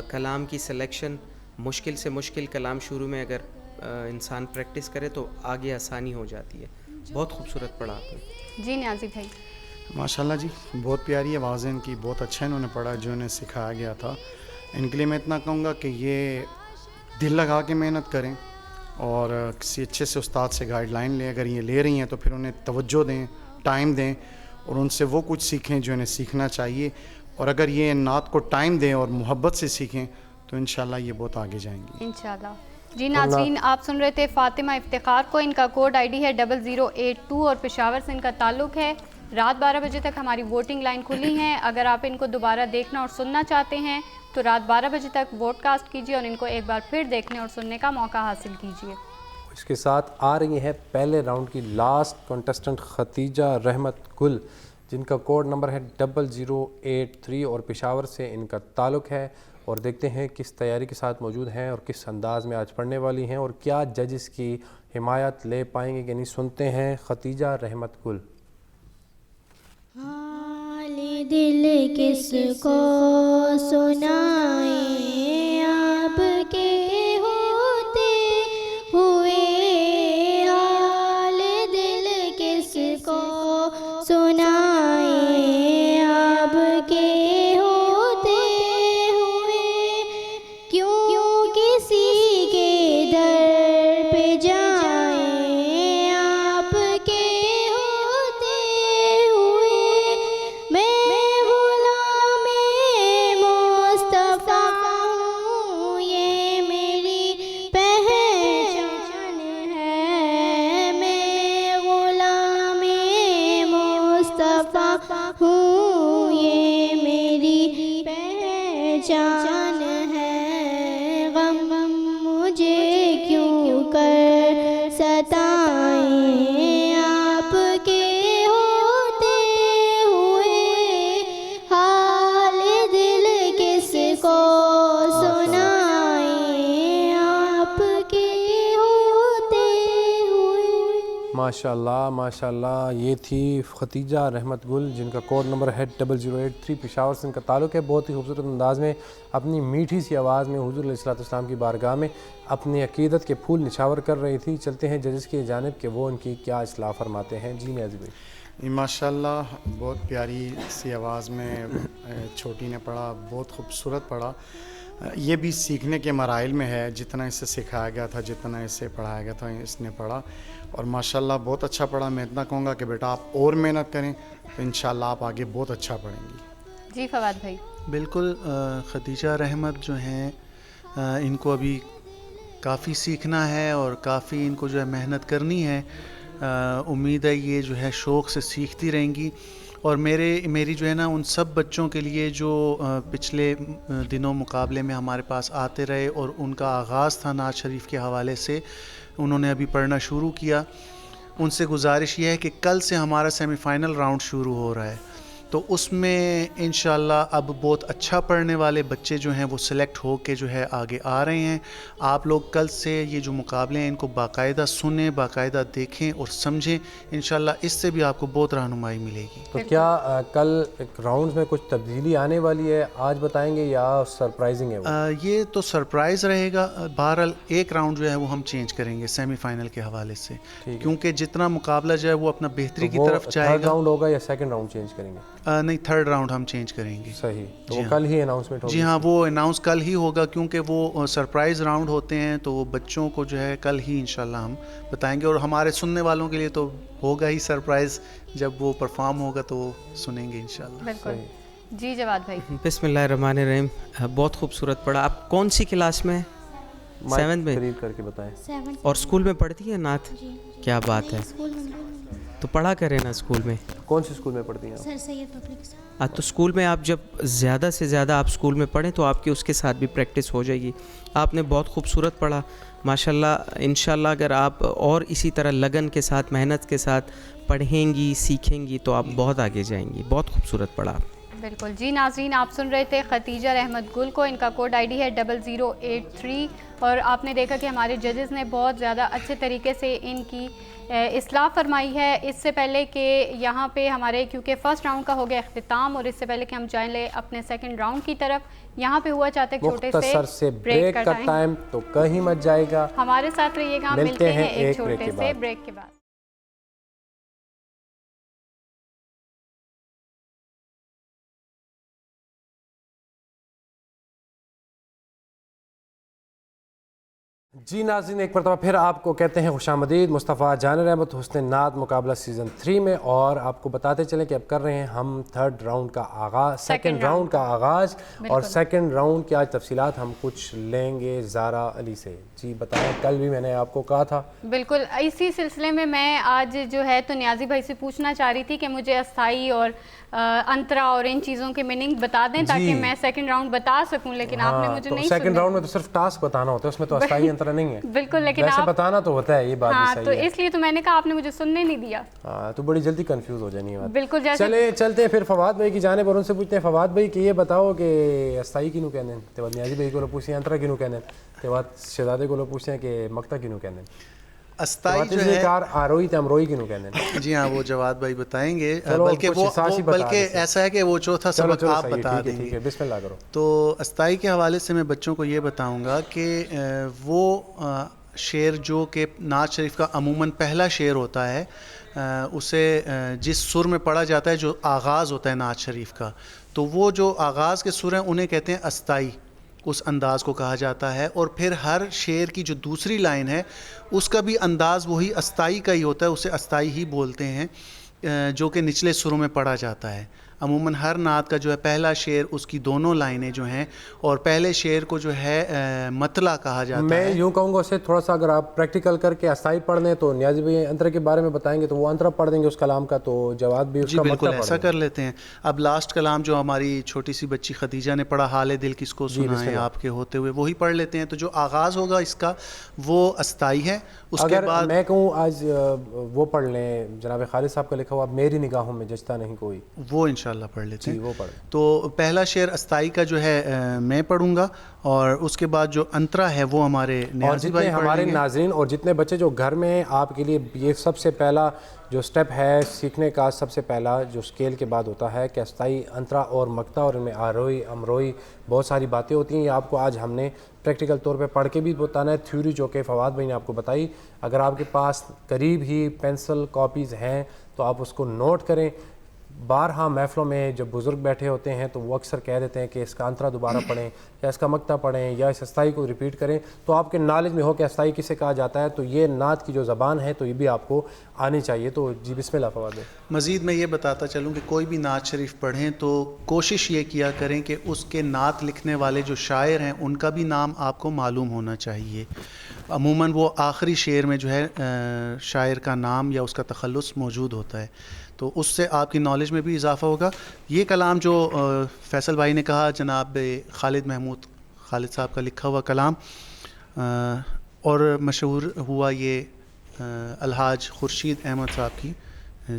کلام کی سلیکشن مشکل سے مشکل کلام شروع میں اگر انسان پریکٹس کرے تو آگے آسانی ہو جاتی ہے. بہت خوبصورت پڑھا آپ نے. جی نیازی بھائی. ماشاءاللہ جی, بہت پیاری آوازیں ان کی, بہت اچھا انہوں نے پڑھا جو انہیں سکھایا گیا تھا. ان کے لیے میں اتنا کہوں گا کہ یہ دل لگا کے محنت کریں, اور کسی اچھے سے استاد سے گائیڈ لائن لیں. اگر یہ لے رہی ہیں تو پھر انہیں توجہ دیں, ٹائم دیں, اور ان سے وہ کچھ سیکھیں جو انہیں سیکھنا چاہیے. اور اگر یہ نعت کو ٹائم دیں اور محبت سے سیکھیں تو انشاءاللہ یہ بہت آگے جائیں گی انشاءاللہ. جی ناظرین, آپ سن رہے تھے فاطمہ افتخار کو, ان کا کوڈ آئی ڈی ہے 0082 اور پشاور سے ان کا تعلق ہے. رات 12 بجے تک ہماری ووٹنگ لائن کھلی ہیں. اگر آپ ان کو دوبارہ دیکھنا اور سننا چاہتے ہیں تو رات 12 بجے تک ووٹ کاسٹ کیجیے اور ان کو ایک بار پھر دیکھنے اور سننے کا موقع حاصل کیجیے. اس کے ساتھ آ رہی ہیں پہلے راؤنڈ کی لاسٹ کنٹسٹنٹ ختیجہ رحمت گل، جن کا کوڈ نمبر ہے 0083 اور پشاور سے ان کا تعلق ہے، اور دیکھتے ہیں کس تیاری کے ساتھ موجود ہیں اور کس انداز میں آج پڑھنے والی ہیں، اور کیا ججز کی حمایت لے پائیں گے کہ نہیں. سنتے ہیں ختیجہ رحمت گل. حال دل کس کو سنائیں آپ کے ہوتے ہوئے، حال دل کس کو سنائیں آپ کے ہوتے ہوئے، کیوں کسی کے در پہ جائیں آپ کے ہوتے ہوئے. میں غلام مصطفیٰ ہوں، یہ میری پہچان ہے. میں غلام مصطفیٰ ہوں، یہ میری پہچان ہے. غم مجھے کیوں کر ستائیں آپ کے ہوتے ہوئے، حال دل کس کو سنائیں آپ کے ہوتے ہوئے. ماشاءاللہ ماشاءاللہ، یہ تھی ختیجہ رحمت گل جن کا کوڈ نمبر ہے 0083، پشاور سے ان کا تعلق ہے. بہت ہی خوبصورت انداز میں اپنی میٹھی سی آواز میں حضور علیہ السلام کی بارگاہ میں اپنی عقیدت کے پھول نچھاور کر رہی تھی. چلتے ہیں ججز کی جانب کہ وہ ان کی کیا اصلاح فرماتے ہیں. جی نیازی بھائی. ماشاءاللہ بہت پیاری سی آواز میں چھوٹی نے پڑھا، بہت خوبصورت پڑھا. یہ بھی سیکھنے کے مراحل میں ہے، جتنا اسے سکھایا گیا تھا، جتنا اسے پڑھایا گیا تھا اس نے پڑھا، اور ماشاءاللہ بہت اچھا پڑھا. میں اتنا کہوں گا کہ بیٹا آپ اور محنت کریں تو انشاءاللہ آپ آگے بہت اچھا پڑھیں گی. جی فواد بھائی. بالکل. ختیجہ رحمت جو ہیں ان کو ابھی کافی سیکھنا ہے اور کافی ان کو جو ہے محنت کرنی ہے. امید ہے یہ جو ہے شوق سے سیکھتی رہیں گی. اور میری جو ہے نا ان سب بچوں کے لیے جو پچھلے دنوں مقابلے میں ہمارے پاس آتے رہے اور ان کا آغاز تھا نعت شریف کے حوالے سے، انہوں نے ابھی پڑھنا شروع کیا، ان سے گزارش یہ ہے کہ کل سے ہمارا سیمی فائنل راؤنڈ شروع ہو رہا ہے، تو اس میں انشاءاللہ اب بہت اچھا پڑھنے والے بچے جو ہیں وہ سلیکٹ ہو کے جو ہے آگے آ رہے ہیں. آپ لوگ کل سے یہ جو مقابلے ہیں ان کو باقاعدہ سنیں، باقاعدہ دیکھیں اور سمجھیں. انشاءاللہ اس سے بھی آپ کو بہت رہنمائی ملے گی. تو کیا کل راؤنڈز میں کچھ تبدیلی آنے والی ہے، آج بتائیں گے یا سرپرائزنگ ہے وہ؟ یہ تو سرپرائز رہے گا. بہرحال ایک راؤنڈ جو ہے وہ ہم چینج کریں گے سیمی فائنل کے حوالے سے، کیونکہ جتنا مقابلہ جو ہے وہ اپنا بہتری کی طرف جائے گا. تھرڈ راؤنڈ ہوگا یا سیکنڈ راؤنڈ چینج کریں گے؟ نہیں، تھرڈ راؤنڈ ہم چینج کریں گے. صحیح. تو وہ کل ہی اناؤنسمنٹ ہوگی؟ جی ہاں، وہ اناؤنس کل ہی ہوگا، کیونکہ وہ سرپرائز راؤنڈ ہوتے ہیں تو وہ بچوں کو جو ہے کل ہی انشاءاللہ ہم بتائیں گے. اور ہمارے سننے والوں کے لیے تو ہوگا ہی سرپرائز، جب وہ پرفارم ہوگا تو وہ سنیں گے انشاءاللہ. بالکل. جی جواد بھائی. بسم اللہ الرحمن الرحیم. بہت خوبصورت پڑھا. آپ کون سی کلاس میں؟ 7 میں. قریب کر کے بتائیں. اور اسکول میں پڑھتی ہیں نعت؟ کیا بات ہے. تو پڑھا کریں نا اسکول میں. کون سی اسکول میں پڑھتی ہیں آپ؟ سر سید پبلک. تو اسکول میں آپ جب زیادہ سے زیادہ آپ اسکول میں پڑھیں تو آپ کی اس کے ساتھ بھی پریکٹس ہو جائے گی. آپ نے بہت خوبصورت پڑھا ماشاءاللہ. انشاءاللہ اگر آپ اور اسی طرح لگن کے ساتھ، محنت کے ساتھ پڑھیں گی، سیکھیں گی تو آپ بہت آگے جائیں گی. بہت خوبصورت پڑھا. بالکل. جی ناظرین، آپ سن رہے تھے ختیجہ رحمت گل کو. ان کا کوڈ آئی ڈی ہے 0083، اور آپ نے دیکھا کہ ہمارے ججز نے بہت زیادہ اچھے طریقے سے ان کی اصلاح فرمائی ہے. اس سے پہلے کہ یہاں پہ ہمارے کیونکہ فرسٹ راؤنڈ کا ہو گیا اختتام، اور اس سے پہلے کہ ہم جائیں لے اپنے سیکنڈ راؤنڈ کی طرف، یہاں پہ ہوا چاہتے ہیں چھوٹے سے بریک کا ٹائم، تو کہیں مت جائے گا، ہمارے ساتھ رہیے گا. ملتے ہیں ایک چھوٹے سے بریک کے بعد. جی ناظرین، ایک مرتبہ پھر آپ کو کہتے ہیں خوش آمدید. مصطفیٰ جان رحمت حسن نعت مقابلہ سیزن 3 میں، اور آپ کو بتاتے چلیں کہ اب کر رہے ہیں ہم تھرڈ راؤنڈ کا آغاز، سیکنڈ راؤنڈ کا آغاز. اور سیکنڈ راؤنڈ کی آج تفصیلات ہم کچھ لیں گے زارا علی سے. جی بتائیں. کل بھی میں نے آپ کو کہا تھا. بالکل اسی سلسلے میں آج جو ہے تو نیازی بھائی سے پوچھنا چاہ رہی تھی کہ مجھے استھائی اور انترا اور ان چیزوں کے میننگ بتا دیں تاکہ میں سیکنڈ راؤنڈ بتا سکوں، لیکن آپ نے مجھے نہیں سنا. سیکنڈ راؤنڈ میں تو صرف ٹاسک بتانا ہوتا ہے، اس میں تو استھائی انترا نہیں ہے. بالکل, لیکن ویسے آپ بتانا تو ہوتا ہے, یہ بات بھی ہاں, صحیح تو ہے. اس لیے تو میں نے کہا آپ نے مجھے سننے نہیں دیا. ہاں, تو بڑی جلدی کنفیوز ہو جانی ہے. بالکل, جیسے چلے چلتے ہیں پھر فواد بھائی کی جانب اور ان سے پوچھتے ہیں. فواد بھائی کہ یہ بتاؤ کہ استائی کینوں کہنے ہیں, تے بعد نیازی بھائی کو پوچھتے ہیں انترا کینوں کہنے ہیں, تے بعد شہزادے کو پوچھتے ہیں کہ مکتا کینوں کہنے ہیں, استائی جو ہے آروئی تے امروئی کینوں کہنے ہیں. جی ہاں, وہ جواد بھائی بتائیں گے, بلکہ ایسا ہے کہ وہ چوتھا سبق آپ بتا دیں گے. بسم اللہ کرو. تو استائی کے حوالے سے میں بچوں کو یہ بتاؤں گا کہ وہ شعر جو کہ نعت شریف کا عموماً پہلا شعر ہوتا ہے, اسے جس سر میں پڑھا جاتا ہے, جو آغاز ہوتا ہے نعت شریف کا, تو وہ جو آغاز کے سر ہیں انہیں کہتے ہیں استائی, اس انداز کو کہا جاتا ہے. اور پھر ہر شعر کی جو دوسری لائن ہے اس کا بھی انداز وہی استائی کا ہی ہوتا ہے, اسے استائی ہی بولتے ہیں, جو کہ نچلے سروں میں پڑھا جاتا ہے. عموماً ہر نعت کا جو ہے پہلا شعر, اس کی دونوں لائنیں جو ہیں, اور پہلے شعر کو جو ہے مطلع کہا جاتا ہے. میں یوں کہوں گا اسے تھوڑا سا اگر آپ پریکٹیکل کر کے استائی پڑھ لیں تو نیازی بھائی انترا کے بارے میں بتائیں گے تو وہ انترا پڑھ دیں گے اس کلام کا, تو جواد بھی اس کا بالکل ایسا کر لیتے ہیں. اب لاسٹ کلام جو ہماری چھوٹی سی بچی خدیجہ نے پڑھا, حال دل کس کو سنائیں آپ کے ہوتے ہوئے, وہی پڑھ لیتے ہیں. تو جو آغاز ہوگا اس کا وہ استائی ہے. اس کے بعد میں کہوں آج وہ پڑھ لیں, جناب خالد صاحب کا لکھا ہوا میری نگاہوں میں جچتا نہیں کوئی, وہ انشاءاللہ پڑھ لیتے ہیں. وہ پڑھ. تو پہلا شعر استائی کا جو ہے میں پڑھوں گا, اور اس کے بعد جو انترا ہے وہ ہمارے نیازی بھائی پڑھ لیں گے. ہمارے ناظرین اور جتنے بچے جو گھر میں ہیں, آپ کے لیے یہ سب سے پہلا جو سٹیپ ہے سیکھنے کا, سب سے پہلا جو اسکیل کے بعد ہوتا ہے کہ استائی, انترا اور مکتا, اور ان میں آروئی امروئی بہت ساری باتیں ہوتی ہیں. یہ آپ کو آج ہم نے پریکٹیکل طور پہ پڑھ کے بھی بتانا ہے. تھیوری جو کہ فواد بھائی نے آپ کو بتائی, اگر آپ کے پاس قریب ہی پینسل کاپیز ہیں تو آپ اس کو نوٹ کریں. بارہا محفلوں میں جب بزرگ بیٹھے ہوتے ہیں تو وہ اکثر کہہ دیتے ہیں کہ اس کا انترا دوبارہ پڑھیں, یا اس کا مکتا پڑھیں, یا اس استائی کو ریپیٹ کریں, تو آپ کے نالج میں ہو کہ استائی کسے کہا جاتا ہے. تو یہ نعت کی جو زبان ہے تو یہ بھی آپ کو آنی چاہیے. تو جی بسم اللہ فواد. مزید میں یہ بتاتا چلوں کہ کوئی بھی نعت شریف پڑھیں تو کوشش یہ کیا کریں کہ اس کے نعت لکھنے والے جو شاعر ہیں ان کا بھی نام آپ کو معلوم ہونا چاہیے. عموماً وہ آخری شعر میں جو ہے شاعر کا نام یا اس کا تخلص موجود ہوتا ہے, تو اس سے آپ کی نالج میں بھی اضافہ ہوگا. یہ کلام جو فیصل بھائی نے کہا, جناب خالد صاحب کا لکھا ہوا کلام, اور مشہور ہوا یہ الحاج خورشید احمد صاحب کی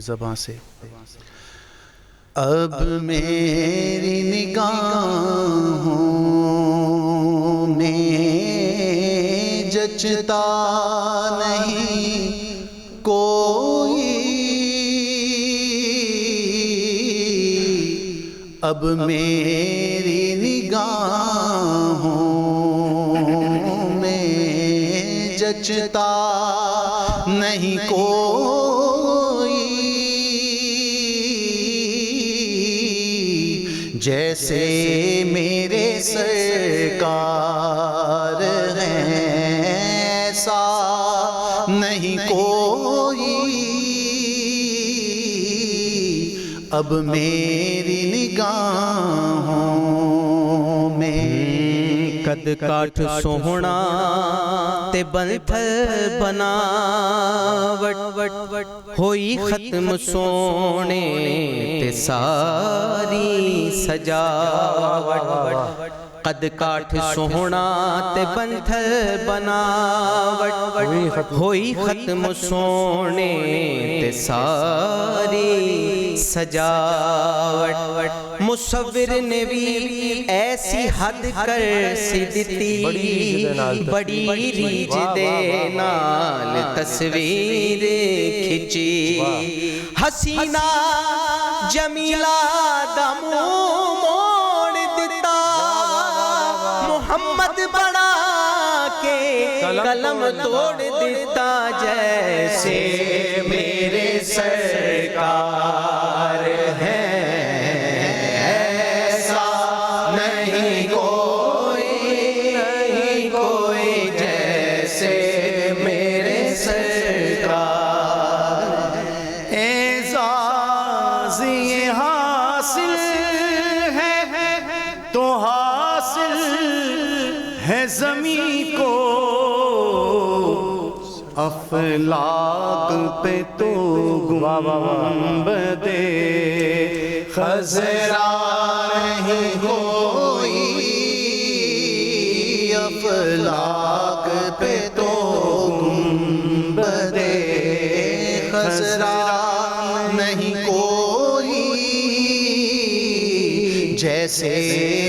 زبان سے. اب میری نگاہوں میں جچتا نہیں کوئی, اب میری نگاہوں میں جچتا نہیں کوئی, جیسے میرے سرکار ہیں ایسا نہیں کوئی, اب میری نگاہوں میں قد کاٹھ سوہنا تے بنتھل بناوٹ, ہوئی ختم سونے تے ساری سجاوٹ. قد کاٹھ سوہنا تے بنتھل بناوٹ, ہوئی ختم سونے تے ساری سجاوٹ. مصور نے بھی ایسی حد کر سی دتی, بڑی ریج دے نال تصویر کھچی, حسینہ جمیلہ دا منہ موڑ دتا, محمد بنا کے قلم توڑ دیتا, جیسے میرے سرکار ہیں ایسا نہیں کوئی, نہیں کوئی, جیسے میرے سرکار. اعزاز یہ حاصل ہے تو حاصل ہے زمین کو, افلاک پہ تو گنبد خضرا نہیں کوئی, افلاک پہ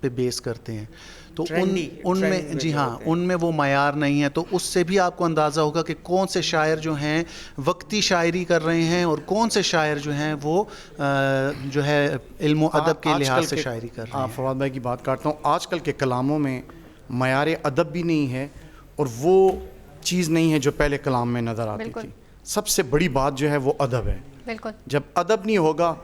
پہ بیس کرتے ہیں, تو ان میں جی ہاں ان میں وہ معیار نہیں ہے. تو اس سے بھی آپ کو اندازہ ہوگا کہ کون سے شاعر جو ہیں وقتی شاعری کر رہے ہیں اور کون سے شاعر جو ہیں وہ جو ہے علم و ادب کے لحاظ سے شاعری کر رہے ہیں. فواد بھائی کی بات کاٹتا ہوں, آج کل کے کلاموں میں معیار ادب بھی نہیں ہے اور وہ چیز نہیں ہے جو پہلے کلام میں نظر آتی تھی. سب سے بڑی بات جو ہے وہ ادب ہے. بالکل, جب ادب نہیں ہوگا,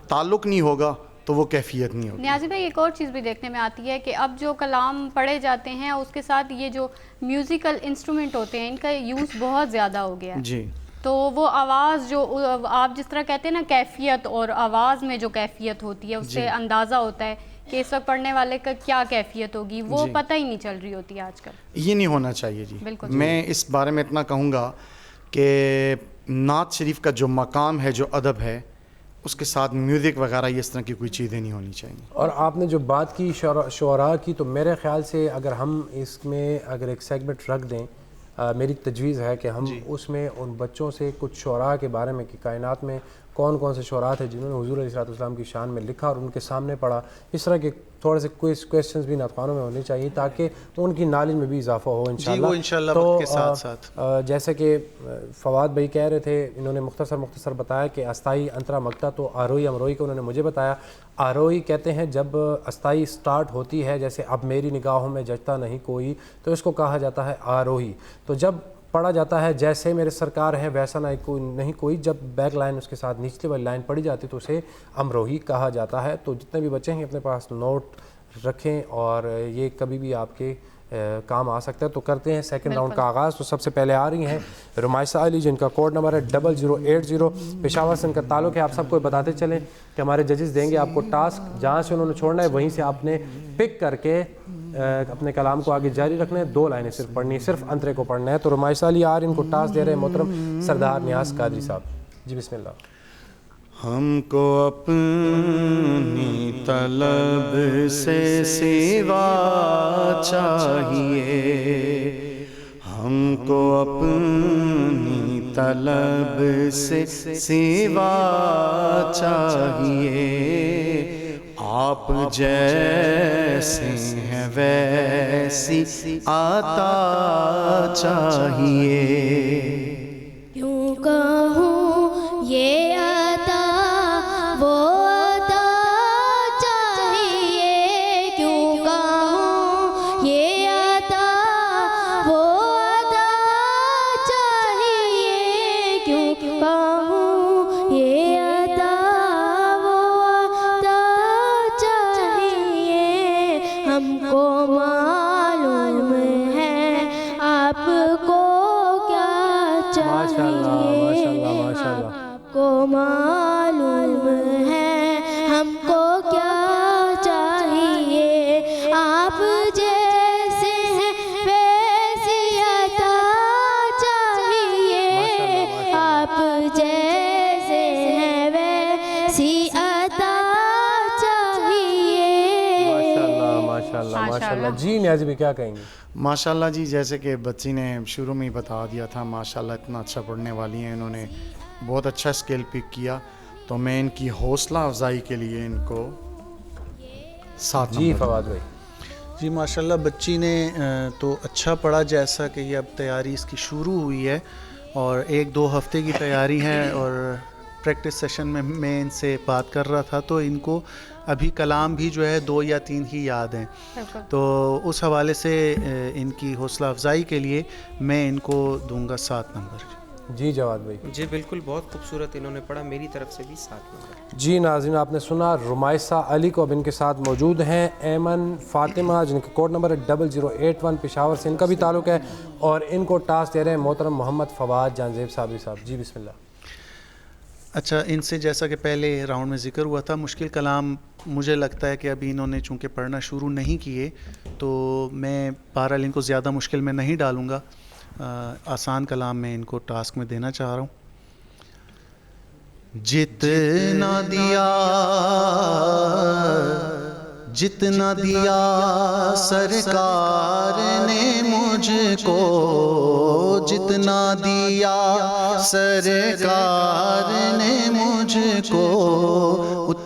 تعلق نہیں ہوگا, تو وہ کیفیت نہیں ہوگی. نیازی بھائی ایک اور چیز بھی دیکھنے میں آتی ہے کہ اب جو کلام پڑھے جاتے ہیں اس کے ساتھ یہ جو میوزیکل انسٹرومنٹ ہوتے ہیں ان کا یوز بہت زیادہ ہو گیا ہے. جی, تو وہ آواز جو آپ جس طرح کہتے ہیں نا کیفیت, اور آواز میں جو کیفیت ہوتی ہے اس سے اندازہ ہوتا ہے کہ اس وقت پڑھنے والے کا کیا کیفیت ہوگی, وہ پتہ ہی نہیں چل رہی ہوتی آج کل. یہ نہیں ہونا چاہیے جی. بالکل, میں اس بارے میں اتنا کہوں گا کہ نعت شریف کا جو مقام ہے, جو ادب ہے, اس کے ساتھ میوزک وغیرہ یہ اس طرح کی کوئی چیزیں نہیں ہونی چاہیے. اور آپ نے جو بات کی شعراء کی, تو میرے خیال سے اگر ہم اس میں اگر ایک سیگمنٹ رکھ دیں, میری تجویز ہے کہ ہم اس میں ان بچوں سے کچھ شعراء کے بارے میں کہ کائنات میں کون کون سے شعراء تھے جنہوں نے حضور علیہ الصلوۃ والسلام کی شان میں لکھا اور ان کے سامنے پڑھا, اس طرح کے تھوڑے سے کویسچنز بھی نعت خوانوں میں ہونے چاہیے تاکہ ان کی نالج میں بھی اضافہ ہو انشاءاللہ. جی, وہ انشاءاللہ وقت کے ساتھ ساتھ جیسے کہ فواد بھائی کہہ رہے تھے, انہوں نے مختصر بتایا کہ استائی انترا مکتا, تو آروئی امروئی کو انہوں نے مجھے بتایا. آروئی کہتے ہیں جب استائی سٹارٹ ہوتی ہے, جیسے اب میری نگاہوں میں جچتا نہیں کوئی, تو اس کو کہا جاتا ہے آروہی. تو جب پڑھا جاتا ہے جیسے میرے سرکار ہیں ویسا نہیں کوئی, جب بیک لائن اس کے ساتھ نچلی والی لائن پڑھی جاتی تو اسے امروہی کہا جاتا ہے. تو جتنے بھی بچے ہیں اپنے پاس نوٹ رکھیں اور یہ کبھی بھی آپ کے کام آ سکتا ہے. تو کرتے ہیں سیکنڈ راؤنڈ کا آغاز. تو سب سے پہلے آ رہی ہیں رمائسہ علی, جن کا کوڈ نمبر ہے 0080, پشاور سے ان کا تعلق ہے. آپ سب کو بتاتے چلیں کہ ہمارے ججز دیں گے آپ کو ٹاسک, جہاں سے انہوں نے چھوڑنا ہے وہیں سے آپ نے پک کر کے اپنے کلام کو آگے جاری رکھنا ہے. 2 لائنیں صرف پڑھنی ہے, صرف انترے کو پڑھنا ہے. تو رمائسہ علی آر ان کو ٹاسک دے رہے ہیں محترم سردار نیاز قادری صاحب. جی بسم اللہ. ہم کو اپنی طلب سے سوا چاہیے, ہم کو اپنی طلب سے سوا چاہیے, آپ جیسے ہیں ویسی عطا چاہیے. کیوں کہوں یہ عطا وہ عطا چاہیے, کیوں کہوں یہ عطا وہ عطا چاہیے, کیوں کہوں یہ عطا ہم کو معلوم ہے آپ کو کیا چاہیے, آپ کو معلوم ہے ہم کو کیا چاہیے, آپ جیسے ہیں ویسی عطا چاہیے, آپ جیسے ہیں ویسی عطا ماشاءاللہ. جی نیازی بھی کیا کہیں گے؟ ماشاءاللہ جی, جیسے کہ بچی نے شروع میں ہی بتا دیا تھا, ماشاءاللہ اتنا اچھا پڑھنے والی ہیں, انہوں نے بہت اچھا اسکیل پک کیا. تو میں ان کی حوصلہ افزائی کے لیے ان کو 7 جی فواد بھائی. جی ماشاءاللہ بچی نے تو اچھا پڑھا, جیسا کہ یہ اب تیاری اس کی شروع ہوئی ہے اور 1-2 ہفتے کی تیاری ہے. اور پریکٹس سیشن میں ان سے بات کر رہا تھا تو ان کو ابھی کلام بھی جو ہے 2 یا 3 ہی یاد ہیں. تو اس حوالے سے ان کی حوصلہ افزائی کے لیے میں ان کو دوں گا 7 نمبر. جی جواد بھائی. جی بالکل, بہت خوبصورت انہوں نے پڑھا, میری طرف سے بھی 7 نمبر. جی ناظرین, آپ نے سنا رمائسہ علی کو. اب ان کے ساتھ موجود ہیں ایمن فاطمہ, جن کا کوڈ نمبر ہے 0081, پشاور سے ان کا بھی تعلق ہے, اور ان کو ٹاسک دے رہے ہیں محترم محمد فواد جانزیب صابری صاحب. جی بسم اللہ. اچھا, ان سے جیسا کہ پہلے راؤنڈ میں ذکر ہوا تھا, مشکل کلام مجھے لگتا ہے کہ ابھی انہوں نے چونکہ پڑھنا شروع نہیں کیے تو میں بہرحال ان کو زیادہ مشکل میں نہیں ڈالوں گا, آسان کلام میں ان کو ٹاسک میں دینا چاہ رہا ہوں. جتنا دیا سرکار نے مجھ کو, جتنا دیا سرکار نے مجھ کو